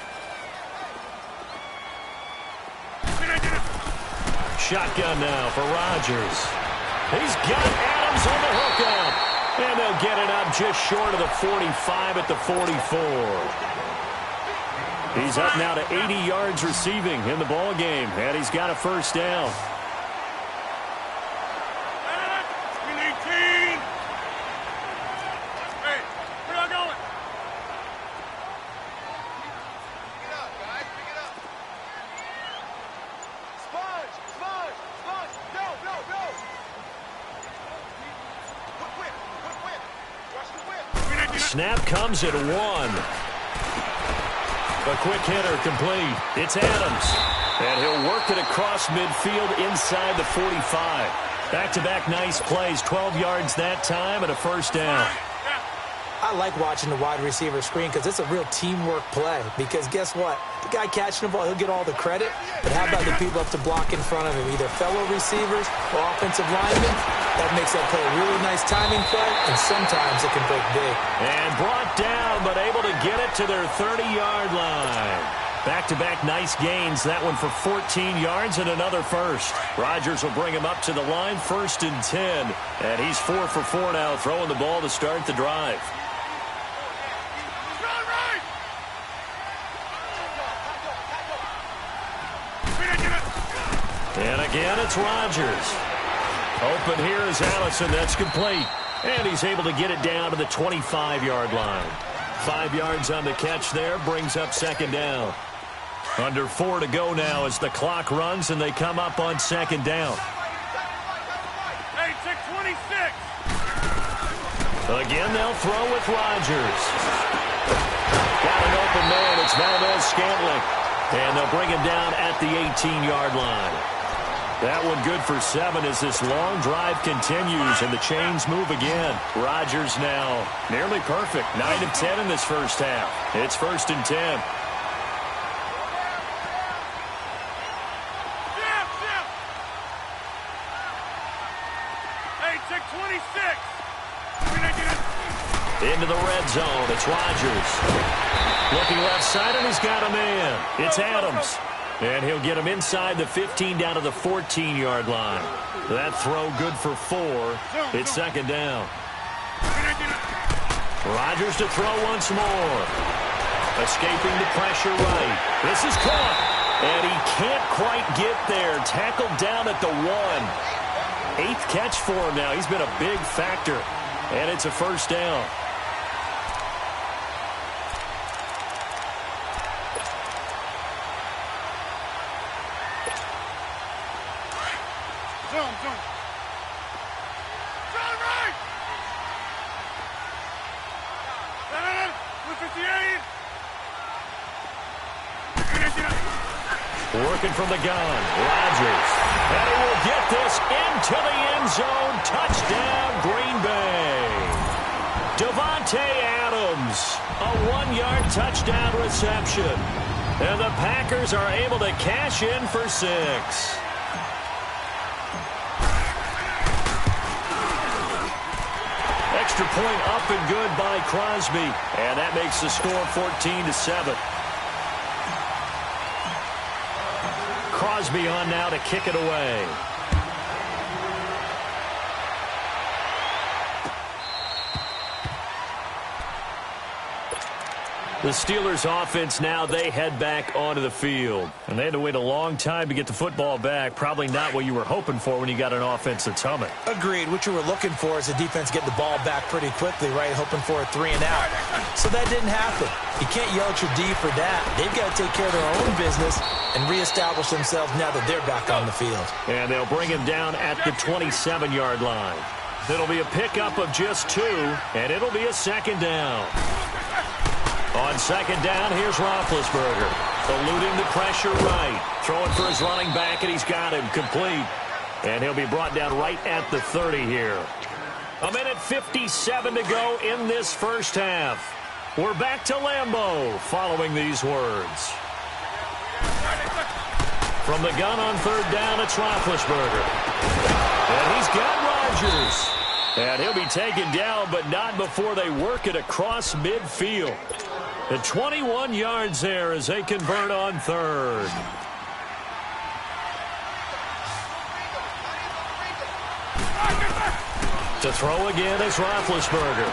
Shotgun now for Rodgers. He's got Adams on the hookup. And they'll get it up just short of the 45 at the 44. He's up now to 80 yards receiving in the ball game, and he's got a 1st down. 319. Hey, where y'all going? Pick it up, guys. Pick it up. Sponge. snap comes at 1. A quick hitter complete. It's Adams. And he'll work it across midfield inside the 45. Back-to-back nice plays. 12 yards that time and a first down. I like watching the wide receiver screen because it's a real teamwork play. Because guess what? The guy catching the ball, he'll get all the credit. But how about the people up to block in front of him? Either fellow receivers or offensive linemen. That makes that play a really nice timing play. And sometimes it can break big. And brought down, but able to get it to their 30-yard line. Back-to-back nice gains. That one for 14 yards and another first. Rodgers will bring him up to the line, 1st and 10. And he's 4 for 4 now, throwing the ball to start the drive. And again, it's Rodgers. Open here is Allison. That's complete. And he's able to get it down to the 25-yard line. 5 yards on the catch there. Brings up 2nd down. Under 4 to go now as the clock runs and they come up on 2nd down. Hey, 626. Again, they'll throw with Rodgers. Got an open man. It's Valdez-Scantling. And they'll bring him down at the 18-yard line. That one good for 7 as this long drive continues and the chains move again. Rodgers now nearly perfect. 9 of 10 in this first half. It's 1st and 10. Hey, 626. Into the red zone. It's Rodgers. Looking left side, and he's got a man. It's Adams. And he'll get him inside the 15 down to the 14-yard line. That throw good for 4. It's 2nd down. Rodgers to throw once more. Escaping the pressure right. This is caught. And he can't quite get there. Tackled down at the 1. 8th catch for him now. He's been a big factor. And it's a first down. Zone. Run right. 158. Working from the gun. Rodgers. And he will get this into the end zone. Touchdown, Green Bay. Davante Adams. A 1-yard touchdown reception. And the Packers are able to cash in for 6. Extra point up and good by Crosby. And that makes the score 14-7. Crosby on now to kick it away. The Steelers offense now, they head back onto the field. And they had to wait a long time to get the football back. Probably not what you were hoping for when you got an offense that's humming. Agreed. What you were looking for is the defense getting the ball back pretty quickly, right? Hoping for a 3 and out. So that didn't happen. You can't yell at your D for that. They've got to take care of their own business and reestablish themselves now that they're back on the field. And they'll bring him down at the 27-yard line. It'll be a pickup of just 2, and it'll be a 2nd down. On 2nd down, here's Roethlisberger. Eluding the pressure right. Throwing for his running back, and he's got him complete. And he'll be brought down right at the 30 here. 1:57 to go in this first half. We're back to Lambeau following these words. From the gun on 3rd down, it's Roethlisberger. And he's got Rodgers. And he'll be taken down, but not before they work it across midfield. The 21 yards there as they convert on 3rd. To throw again is Roethlisberger.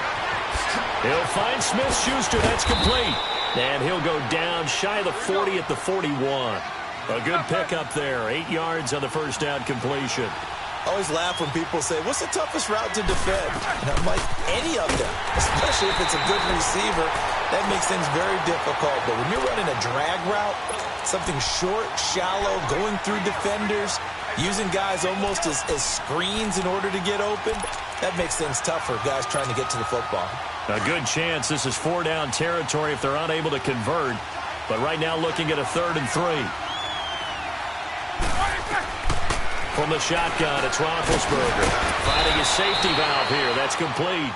He'll find Smith-Schuster. That's complete. And he'll go down shy of the 40 at the 41. A good pickup there. 8 yards on the first down completion. I always laugh when people say, what's the toughest route to defend? And I'm like, any of them, especially if it's a good receiver. That makes things very difficult. But when you're running a drag route, something short, shallow, going through defenders, using guys almost as screens in order to get open, that makes things tough for guys trying to get to the football. A good chance this is 4-down territory if they're unable to convert. But right now looking at a 3rd and 3. From the shotgun, it's Roethlisberger. Finding his safety valve here. That's complete.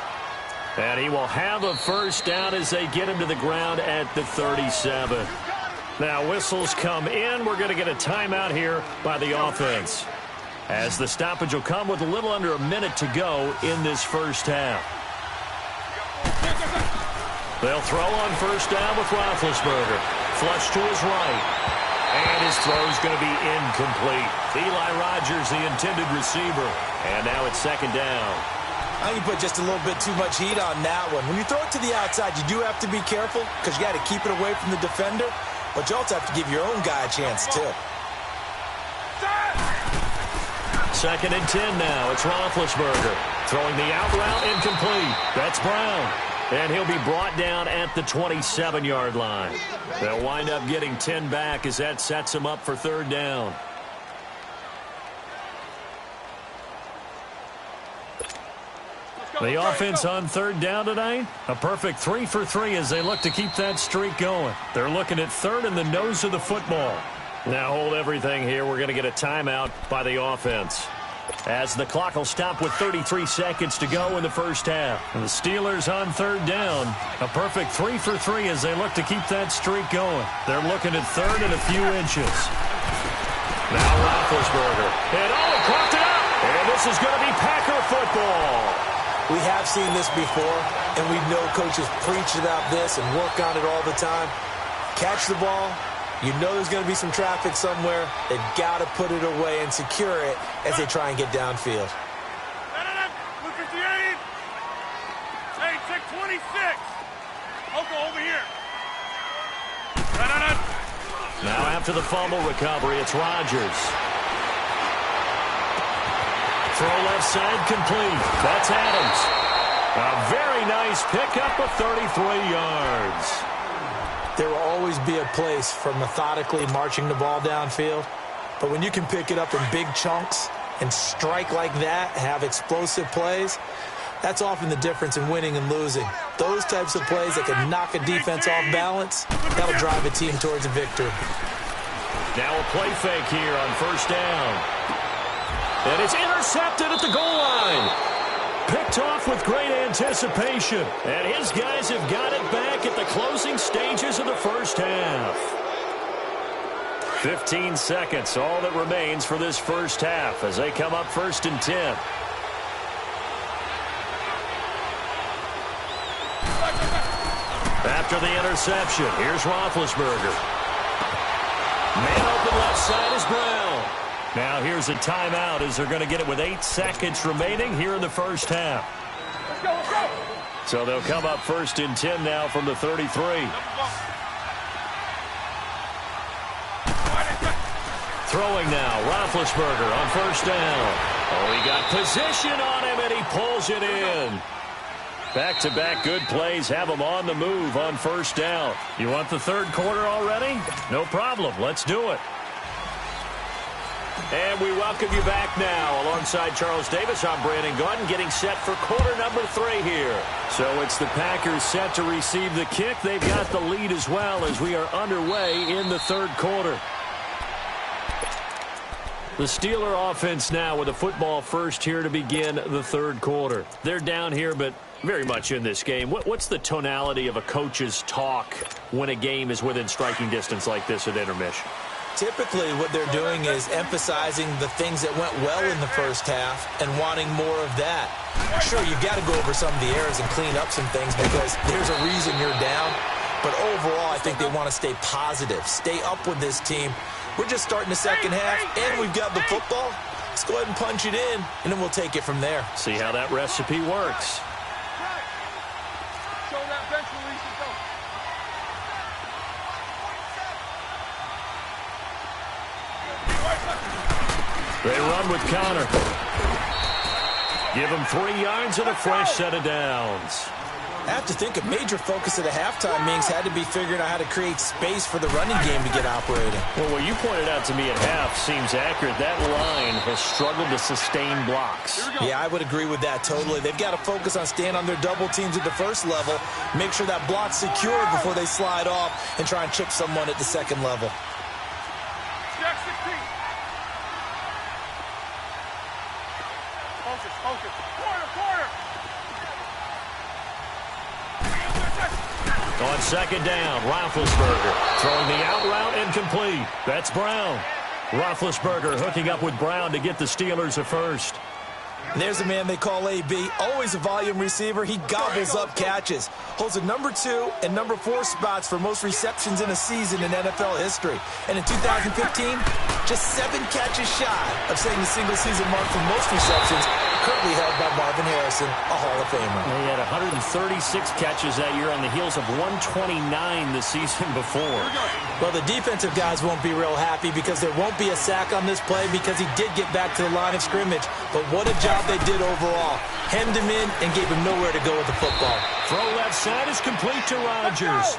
And he will have a first down as they get him to the ground at the 37. Now whistles come in. We're going to get a timeout here by the offense, as the stoppage will come with a little under a minute to go in this first half. They'll throw on first down with Roethlisberger. Flush to his right. And his throw's going to be incomplete. Eli Rogers, the intended receiver. And now it's 2nd down. I think you put just a little bit too much heat on that one. When you throw it to the outside, you do have to be careful because you got to keep it away from the defender. But you also have to give your own guy a chance, too. 2nd and 10 now. It's Roethlisberger. Throwing the out route incomplete. That's Brown. And he'll be brought down at the 27-yard line. They'll wind up getting 10 back as that sets him up for 3rd down. The offense on 3rd down tonight, a perfect 3 for 3 as they look to keep that streak going. They're looking at 3rd in the nose of the football. Now hold everything here. We're going to get a timeout by the offense, as the clock will stop with 33 seconds to go in the first half. And the Steelers on 3rd down, a perfect 3 for 3 as they look to keep that streak going. They're looking at 3rd and a few inches. Now Roethlisberger. And he caught it up. And this is going to be Packer football. We have seen this before, and we know coaches preach about this and work on it all the time. Catch the ball. You know there's going to be some traffic somewhere. They've got to put it away and secure it as they try and get downfield. Blue 58. Hey, check 26. Oko over here. Now after the fumble recovery, it's Rodgers. Throw left side complete. That's Adams. A very nice pickup of 33 yards. There will always be a place for methodically marching the ball downfield. But when you can pick it up in big chunks and strike like that, have explosive plays, that's often the difference in winning and losing. Those types of plays that can knock a defense off balance, that'll drive a team towards a victory. Now a play fake here on first down. And it's intercepted at the goal line. Picked off with great anticipation. And his guys have got it back at the closing stages of the first half. 15 seconds, all that remains for this first half as they come up 1st and 10. After the interception, here's Roethlisberger. Man open left side is Brown. Now here's a timeout as they're going to get it with 8 seconds remaining here in the first half. Let's go. So they'll come up 1st and 10 now from the 33. Throwing now, Roethlisberger on first down. Oh, he got position on him, and he pulls it in. Back-to-back good plays have him on the move on first down. You want the 3rd quarter already? No problem. Let's do it. And we welcome you back now. Alongside Charles Davis, I'm Brandon Gaudin, getting set for quarter number 3 here. So it's the Packers set to receive the kick. They've got the lead as well as we are underway in the 3rd quarter. The Steeler offense now with a football first here to begin the 3rd quarter. They're down here, but very much in this game. What's the tonality of a coach's talk when a game is within striking distance like this at intermission? Typically, what they're doing is emphasizing the things that went well in the first half and wanting more of that. Sure, you've got to go over some of the errors and clean up some things because there's a reason you're down. But overall, I think they want to stay positive, stay up with this team. We're just starting the second half, and we've got the football. Let's go ahead and punch it in, and then we'll take it from there. See how that recipe works. Show that bench release and go. They run with Connor. Give him 3 yards and a fresh set of downs. I have to think a major focus of the halftime meetings had to be figuring out how to create space for the running game to get operating. Well, what you pointed out to me at half seems accurate. That line has struggled to sustain blocks. Yeah, I would agree with that totally. They've got to focus on staying on their double teams at the first level, make sure that block's secure before they slide off and try and chip someone at the second level. Jack 16. Focus. Corner. On second down, Roethlisberger throwing the out route incomplete. That's Brown. Roethlisberger hooking up with Brown to get the Steelers a first. There's a man they call AB, always a volume receiver. He gobbles up catches, holds the number 2 and number 4 spots for most receptions in a season in NFL history. And in 2015, just 7 catches shy of setting the single-season mark for most receptions, currently held by Marvin Harrison, a Hall of Famer. He had 136 catches that year on the heels of 129 the season before. Well, the defensive guys won't be real happy because there won't be a sack on this play because he did get back to the line of scrimmage. But what a job they did overall. Hemmed him in and gave him nowhere to go with the football. Throw left side is complete to Rodgers.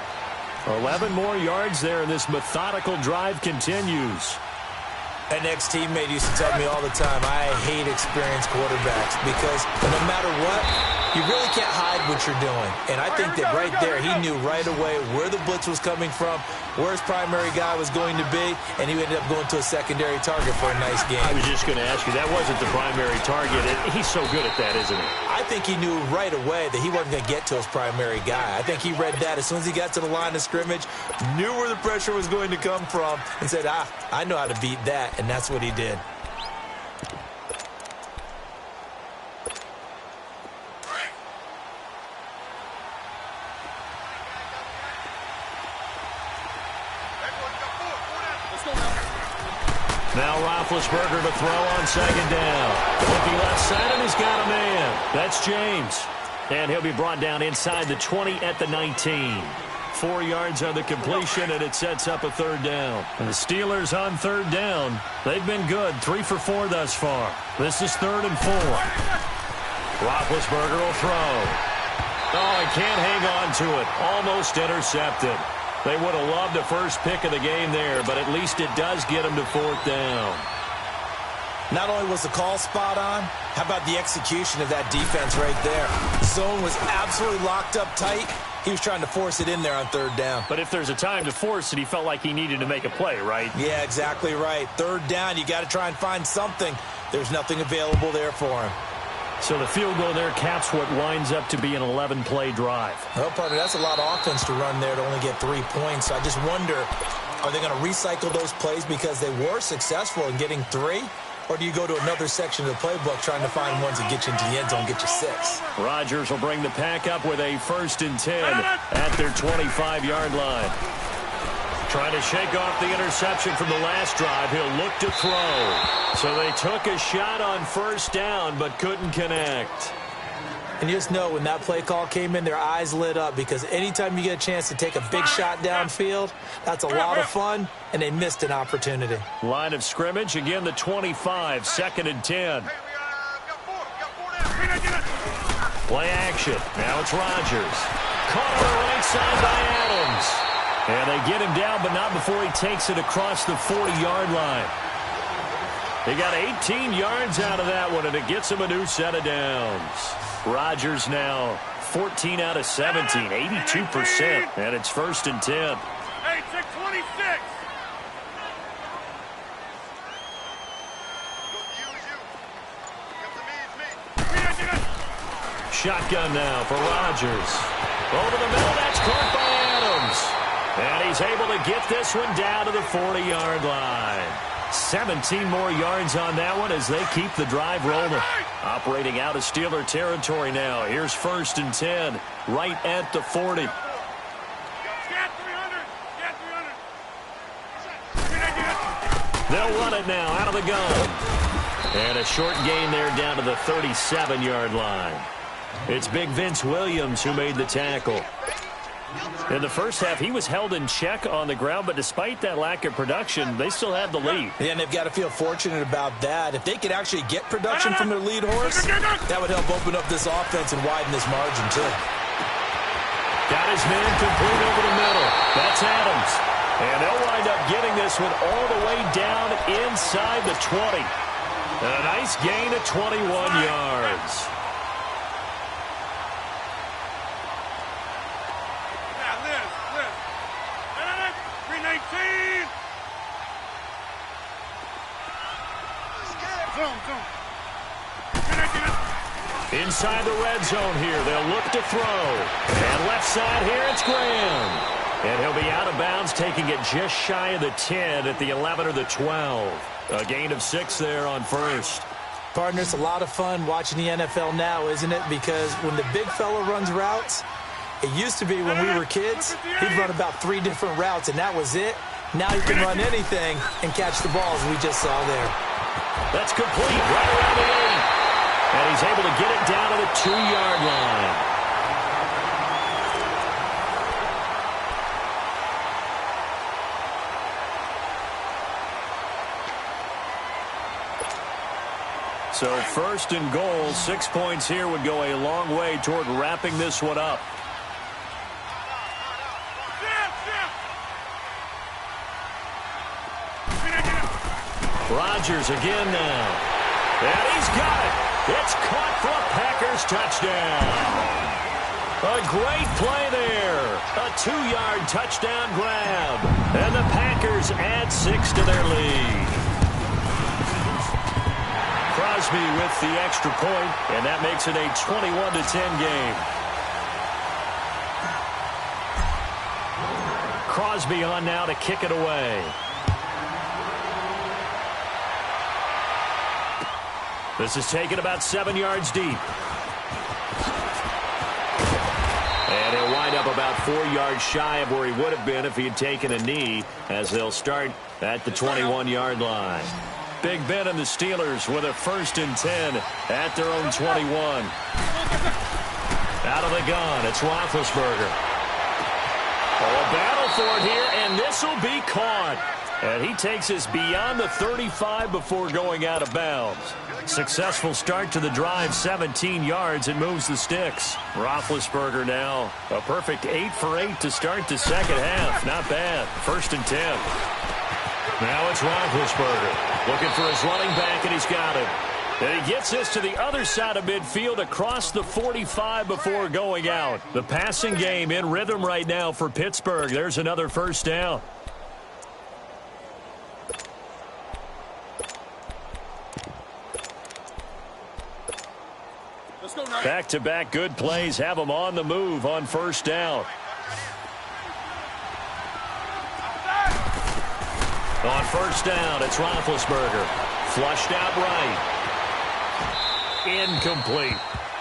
11 more yards there, and this methodical drive continues. An ex-teammate used to tell me all the time, I hate experienced quarterbacks because no matter what, you really can't hide what you're doing. And I think that right there, he knew right away where the blitz was coming from, where his primary guy was going to be, and he ended up going to a secondary target for a nice game. I was just going to ask you, that wasn't the primary target. He's so good at that, isn't he? I think he knew right away that he wasn't going to get to his primary guy. I think he read that as soon as he got to the line of scrimmage, knew where the pressure was going to come from, and said, I know how to beat that, and that's what he did. Now Roethlisberger to throw on second down. Looking left side, and he's got a man. That's James. And he'll be brought down inside the 20 at the 19. 4 yards on the completion, and it sets up a third down. And the Steelers on third down. They've been good, 3 for 4 thus far. This is 3rd and 4. Roethlisberger will throw. Oh, he can't hang on to it. Almost intercepted. They would have loved the first pick of the game there, but at least it does get them to 4th down. Not only was the call spot on, how about the execution of that defense right there? The zone was absolutely locked up tight. He was trying to force it in there on 3rd down. But if there's a time to force it, he felt like he needed to make a play, right? Yeah, exactly right. 3rd down, you got to try and find something. There's nothing available there for him. So the field goal there caps what winds up to be an 11-play drive. Well, partner, that's a lot of offense to run there to only get 3 points. I just wonder, are they going to recycle those plays because they were successful in getting 3? Or do you go to another section of the playbook trying to find ones that get you into the end zone, get you 6? Rodgers will bring the pack up with a 1st and 10 at their 25-yard line. Trying to shake off the interception from the last drive. He'll look to throw. So they took a shot on 1st down, but couldn't connect. And you just know when that play call came in, their eyes lit up because anytime you get a chance to take a big shot downfield, that's a lot of fun, and they missed an opportunity. Line of scrimmage, again the 25, 2nd and 10. Play action. Now it's Rodgers. Caught on the right side by Adams. And they get him down, but not before he takes it across the 40-yard line. He got 18 yards out of that one, and it gets him a new set of downs. Rodgers now 14 out of 17, 82%, and it's 1st and 10. Hey, 626. Shotgun now for Rodgers. Over the middle, that's caught by Adams. And he's able to get this one down to the 40-yard line. 17 more yards on that one as they keep the drive rolling. Operating out of Steeler territory now. Here's 1st and 10, right at the 40. They'll run it now out of the gun. And a short gain there down to the 37-yard line. It's Big Vince Williams who made the tackle. In the first half, he was held in check on the ground, but despite that lack of production, they still have the lead. Yeah, and they've got to feel fortunate about that. If they could actually get production from their lead horse, that would help open up this offense and widen this margin, too. Got his man complete over the middle. That's Adams. And they'll wind up getting this one all the way down inside the 20. A nice gain of 21 yards. Yeah, Liz. 319. Zoom. Inside the red zone here. They'll look to throw. And left side here, it's Graham. And he'll be out of bounds, taking it just shy of the 10 at the 11 or the 12. A gain of 6 there on first. Partner, it's a lot of fun watching the NFL now, isn't it? Because when the big fella runs routes, it used to be when we were kids, he'd run about 3 different routes, and that was it. Now he can run anything and catch the balls we just saw there. That's complete right around the 8. And he's able to get it down to the 2-yard line. So first and goal, 6 points here would go a long way toward wrapping this one up. Rodgers again now. And he's got it. It's caught for a Packers touchdown. A great play there. A 2-yard touchdown grab. And the Packers add 6 to their lead. Crosby with the extra point, and that makes it a 21-10 game. Crosby on now to kick it away. This is taken about 7 yards deep. And he'll wind up about 4 yards shy of where he would have been if he had taken a knee, as they'll start at the 21-yard line. Big Ben and the Steelers with a 1st and 10 at their own 21. Out of the gun, it's Roethlisberger. Oh, a battle for it here, and this will be caught. And he takes us beyond the 35 before going out of bounds. Successful start to the drive, 17 yards, and moves the sticks. Roethlisberger now, a perfect 8 for 8 to start the second half. Not bad. 1st and 10. Now it's Roethlisberger looking for his running back, and he's got him. And he gets this to the other side of midfield across the 45 before going out. The passing game in rhythm right now for Pittsburgh. There's another 1st down. Back-to-back good plays have them on the move on 1st down. On 1st down, it's Roethlisberger. Flushed out right. Incomplete.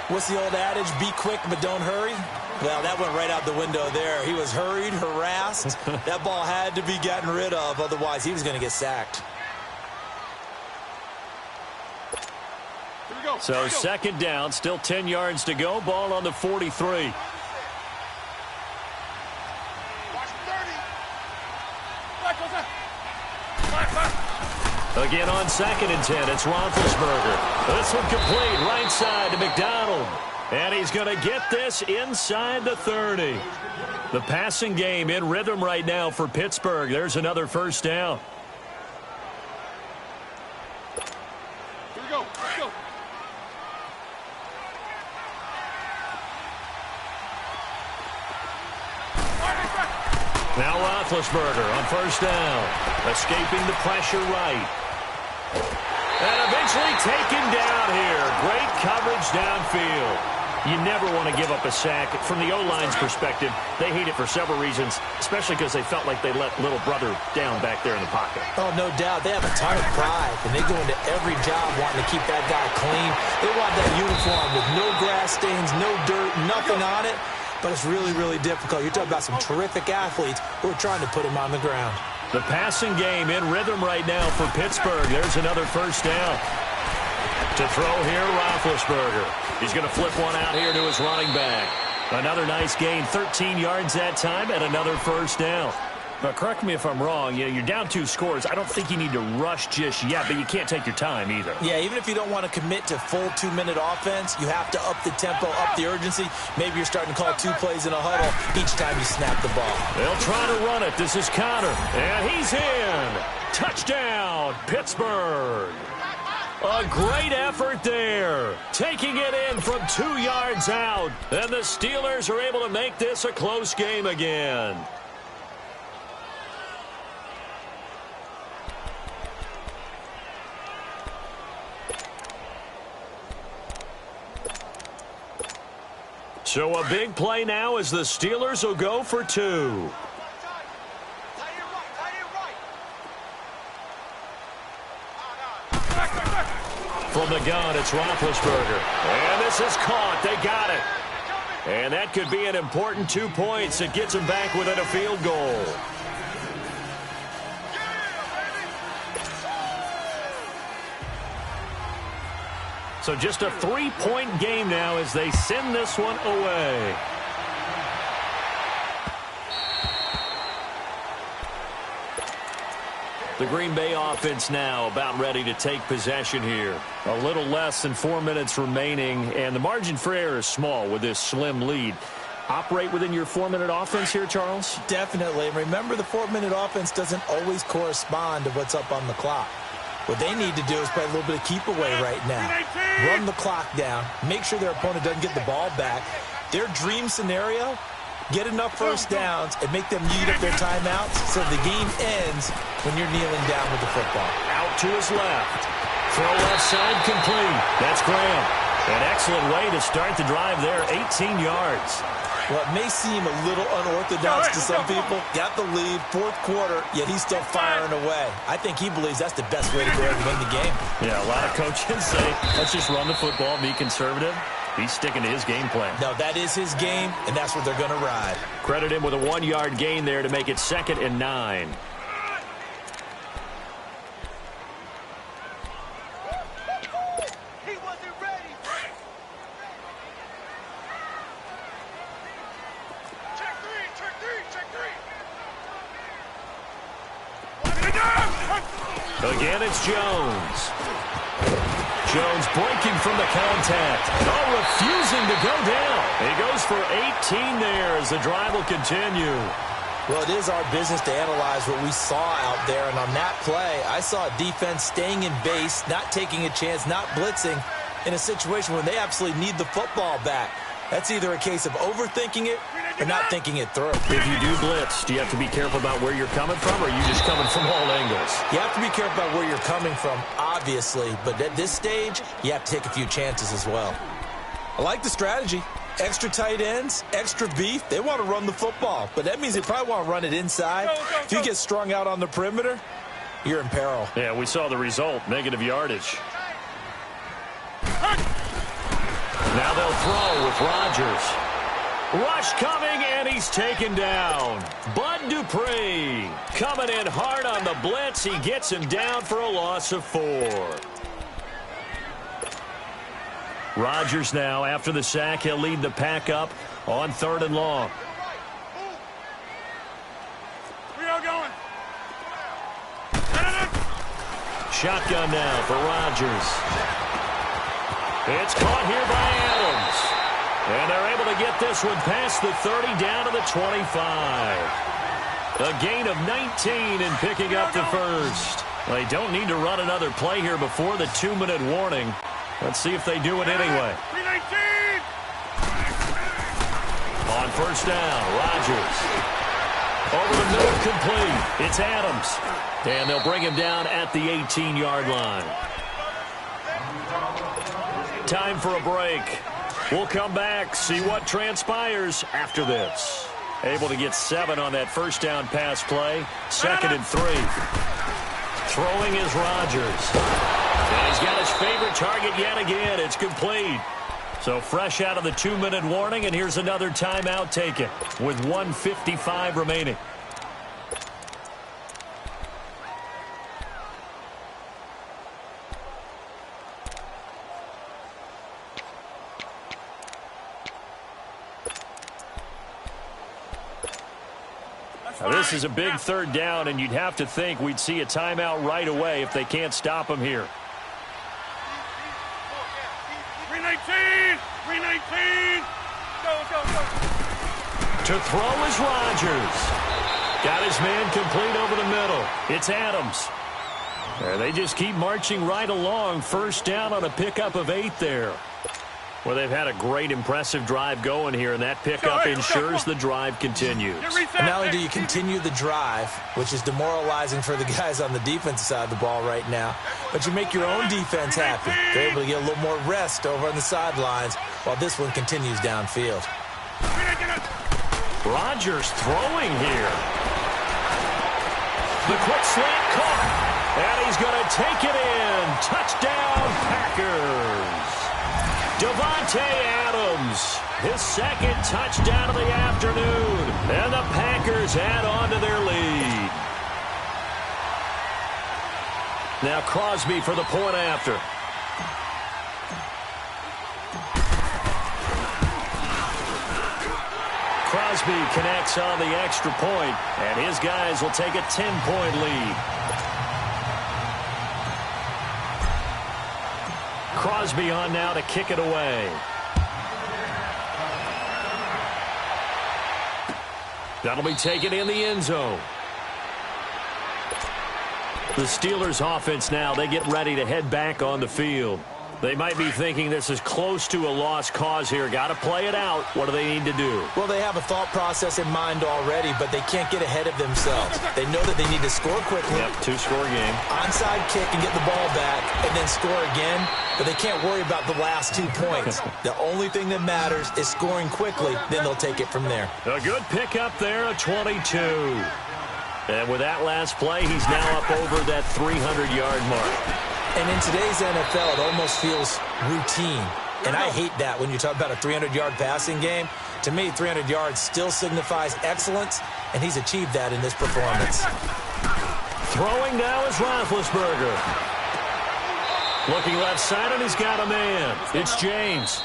What's the old adage? Be quick, but don't hurry. Well, that went right out the window there. He was hurried, harassed. That ball had to be gotten rid of. Otherwise, he was going to get sacked. So 2nd down, still 10 yards to go. Ball on the 43. Again on 2nd and 10, it's Roethlisberger. This one complete, right side to McDonald. And he's going to get this inside the 30. The passing game in rhythm right now for Pittsburgh. There's another 1st down. Here we go. Let's go. Now Roethlisberger on 1st down. Escaping the pressure right. And eventually taken down here. Great coverage downfield. You never want to give up a sack. From the O-line's perspective, they hate it for several reasons, especially because they felt like they let little brother down back there in the pocket. Oh, no doubt. They have a ton of pride, and they go into every job wanting to keep that guy clean. They want that uniform with no grass stains, no dirt, nothing on it. But it's really, really difficult. You're talking about some terrific athletes who are trying to put him on the ground. The passing game in rhythm right now for Pittsburgh. There's another 1st down. To throw here, Roethlisberger. He's going to flip one out here to his running back. Another nice gain, 13 yards that time, and another 1st down. But correct me if I'm wrong. You're down 2 scores. I don't think you need to rush just yet, but you can't take your time either. Yeah, even if you don't want to commit to full 2-minute offense, you have to up the tempo, up the urgency. Maybe you're starting to call 2 plays in a huddle each time you snap the ball. They'll try to run it. This is Connor, and he's in. Touchdown, Pittsburgh. A great effort there. Taking it in from 2 yards out. And the Steelers are able to make this a close game again. So a big play now as the Steelers will go for 2. From the gun, it's Roethlisberger. And this is caught. They got it. And that could be an important 2 points. It gets them back within a field goal. So just a 3-point game now as they send this one away. The Green Bay offense now about ready to take possession here. A little less than 4 minutes remaining, and the margin for error is small with this slim lead. Operate within your 4-minute offense here, Charles? Definitely. And remember, the 4-minute offense doesn't always correspond to what's up on the clock. What they need to do is play a little bit of keep away right now. Run the clock down. Make sure their opponent doesn't get the ball back. Their dream scenario, get enough first downs and make them eat up their timeouts so the game ends when you're kneeling down with the football. Out to his left. Throw left side complete. That's Graham. An excellent way to start the drive there, 18 yards. Well, it may seem a little unorthodox to some people. Got the lead, 4th quarter, yet he's still firing away. I think he believes that's the best way to go ahead and win the game. Yeah, a lot of coaches say, let's just run the football, be conservative. He's sticking to his game plan. No, that is his game, and that's what they're going to ride. Credit him with a 1-yard gain there to make it 2nd and 9. Again, it's Jones. Jones breaking from the contact. Oh, refusing to go down. He goes for 18 there as the drive will continue. Well, it is our business to analyze what we saw out there. And on that play, I saw a defense staying in base, not taking a chance, not blitzing in a situation where they absolutely need the football back. That's either a case of overthinking it or not thinking it through. If you do blitz, do you have to be careful about where you're coming from, or are you just coming from all angles? You have to be careful about where you're coming from, obviously. But at this stage, you have to take a few chances as well. I like the strategy. Extra tight ends, extra beef. They want to run the football, but that means they probably want to run it inside. If you get strung out on the perimeter, you're in peril. Yeah, we saw the result, negative yardage. Now they'll throw with Rodgers. Rush coming, and he's taken down. Bud Dupree coming in hard on the blitz. He gets him down for a loss of 4. Rodgers now, after the sack, he'll lead the pack up on 3rd and long. We are going. Shotgun now for Rodgers. It's caught here by Adams. And they're able to get this one past the 30 down to the 25. A gain of 19 in picking up the first. They don't need to run another play here before the 2-minute warning. Let's see if they do it anyway. On first down, Rodgers. Over the middle, complete. It's Adams. And they'll bring him down at the 18-yard line. Time for a break. We'll come back, see what transpires after this. Able to get 7 on that first down pass play. 2nd and 3. Throwing is Rodgers. And he's got his favorite target yet again. It's complete. So fresh out of the 2-minute warning, and here's another timeout taken with 1:55 remaining. Now this is a big third down, and you'd have to think we'd see a timeout right away if they can't stop him here. 319! 319! Go, go, go! To throw is Rodgers. Got his man complete over the middle. It's Adams. They just keep marching right along. First down on a pickup of 8 there. Well, they've had a great, impressive drive going here, and that pickup ensures the drive continues. And not only do you continue the drive, which is demoralizing for the guys on the defensive side of the ball right now, but you make your own defense happy. They're able to get a little more rest over on the sidelines while this one continues downfield. Rodgers throwing here. The quick slant caught, and he's going to take it in. Touchdown, Packers. Davante Adams, his second touchdown of the afternoon, and the Packers add on to their lead. Now Crosby for the point after. Crosby connects on the extra point, and his guys will take a 10-point lead. Crosby on now to kick it away. That'll be taken in the end zone. The Steelers offense now, they get ready to head back on the field. They might be thinking this is close to a lost cause here. Got to play it out. What do they need to do? Well, they have a thought process in mind already, but they can't get ahead of themselves. They know that they need to score quickly. Yep, 2-score game. Onside kick and get the ball back and then score again, but they can't worry about the last 2 points. The only thing that matters is scoring quickly, then they'll take it from there. A good pickup there, a 22. And with that last play, he's now up over that 300-yard mark. And in today's NFL, it almost feels routine. And I hate that when you talk about a 300-yard passing game. To me, 300 yards still signifies excellence, and he's achieved that in this performance. Throwing now is Roethlisberger. Looking left side, and he's got a man. It's James.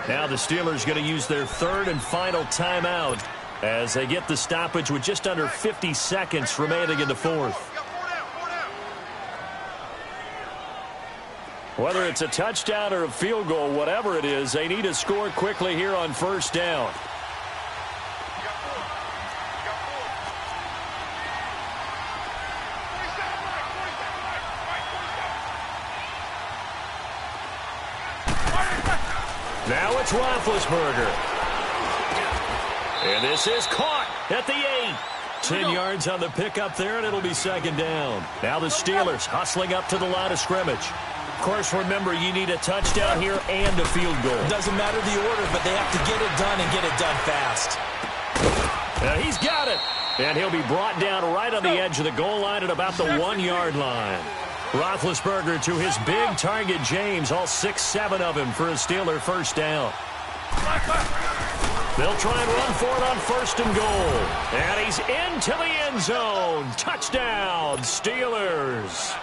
Now the Steelers going to use their third and final timeout as they get the stoppage with just under 50 seconds remaining in the fourth. Whether it's a touchdown or a field goal, whatever it is, they need to score quickly here on first down. Now it's Roethlisberger. And this is caught at the 8. 10 yards on the pickup there, and it'll be second down. Now the Steelers hustling up to the line of scrimmage. Of course, remember, you need a touchdown here and a field goal. Doesn't matter the order, but they have to get it done and get it done fast. He's got it. And he'll be brought down right on the edge of the goal line at about the 1-yard line. Roethlisberger to his big target, James, all 6-7 of him for a Steeler first down. They'll try and run for it on first and goal. And he's into the end zone. Touchdown, Steelers.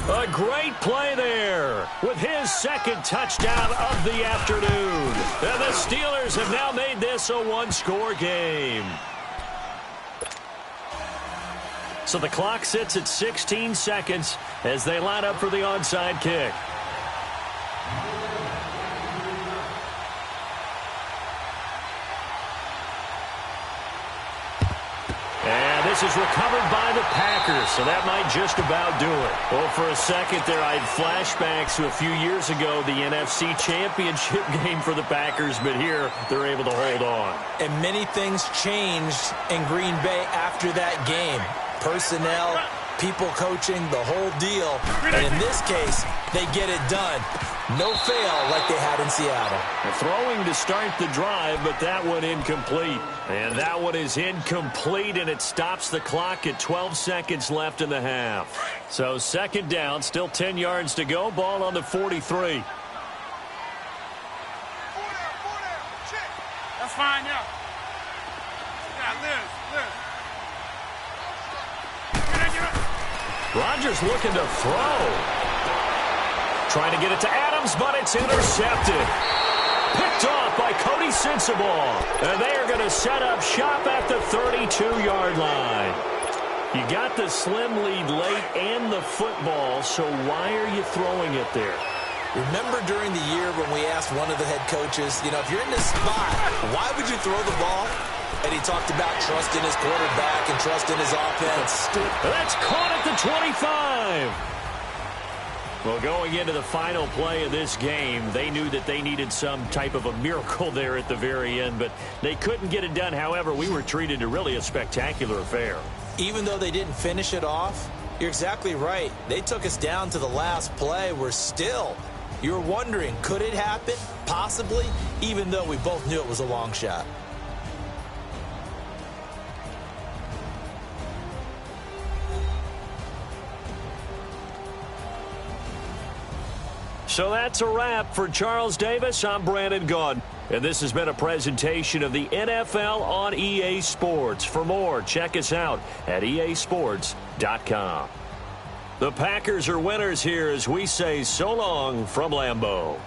A great play there with his second touchdown of the afternoon. And the Steelers have now made this a 1-score game. So the clock sits at 16 seconds as they line up for the onside kick. And this is recovered by the Packers, so that might just about do it. Well, for a second there, I had flashbacks to a few years ago, the NFC Championship game for the Packers, but here they're able to hold on. And many things changed in Green Bay after that game. Personnel, people coaching, the whole deal. And in this case, they get it done. No fail like they had in Seattle. Throwing to start the drive, but that one incomplete. And that one is incomplete, and it stops the clock at 12 seconds left in the half. So second down, still 10 yards to go. Ball on the 43. That's fine, yeah. Yeah, Liz. Rodgers looking to throw. Trying to get it to Adams, but it's intercepted. Picked off by Cody Sensabaugh. And they are going to set up shop at the 32-yard line. You got the slim lead late and the football, so why are you throwing it there? Remember during the year when we asked one of the head coaches, if you're in this spot, why would you throw the ball? And he talked about trusting his quarterback and trusting his offense. That's caught at the 25. Well, going into the final play of this game, they knew that they needed some type of a miracle there at the very end, but they couldn't get it done. However, we were treated to really a spectacular affair. Even though they didn't finish it off, you're exactly right. They took us down to the last play. You're wondering, could it happen? Possibly, even though we both knew it was a long shot. So that's a wrap for Charles Davis. I'm Brandon Gaudin, and this has been a presentation of the NFL on EA Sports. For more, check us out at easports.com. The Packers are winners here as we say so long from Lambeau.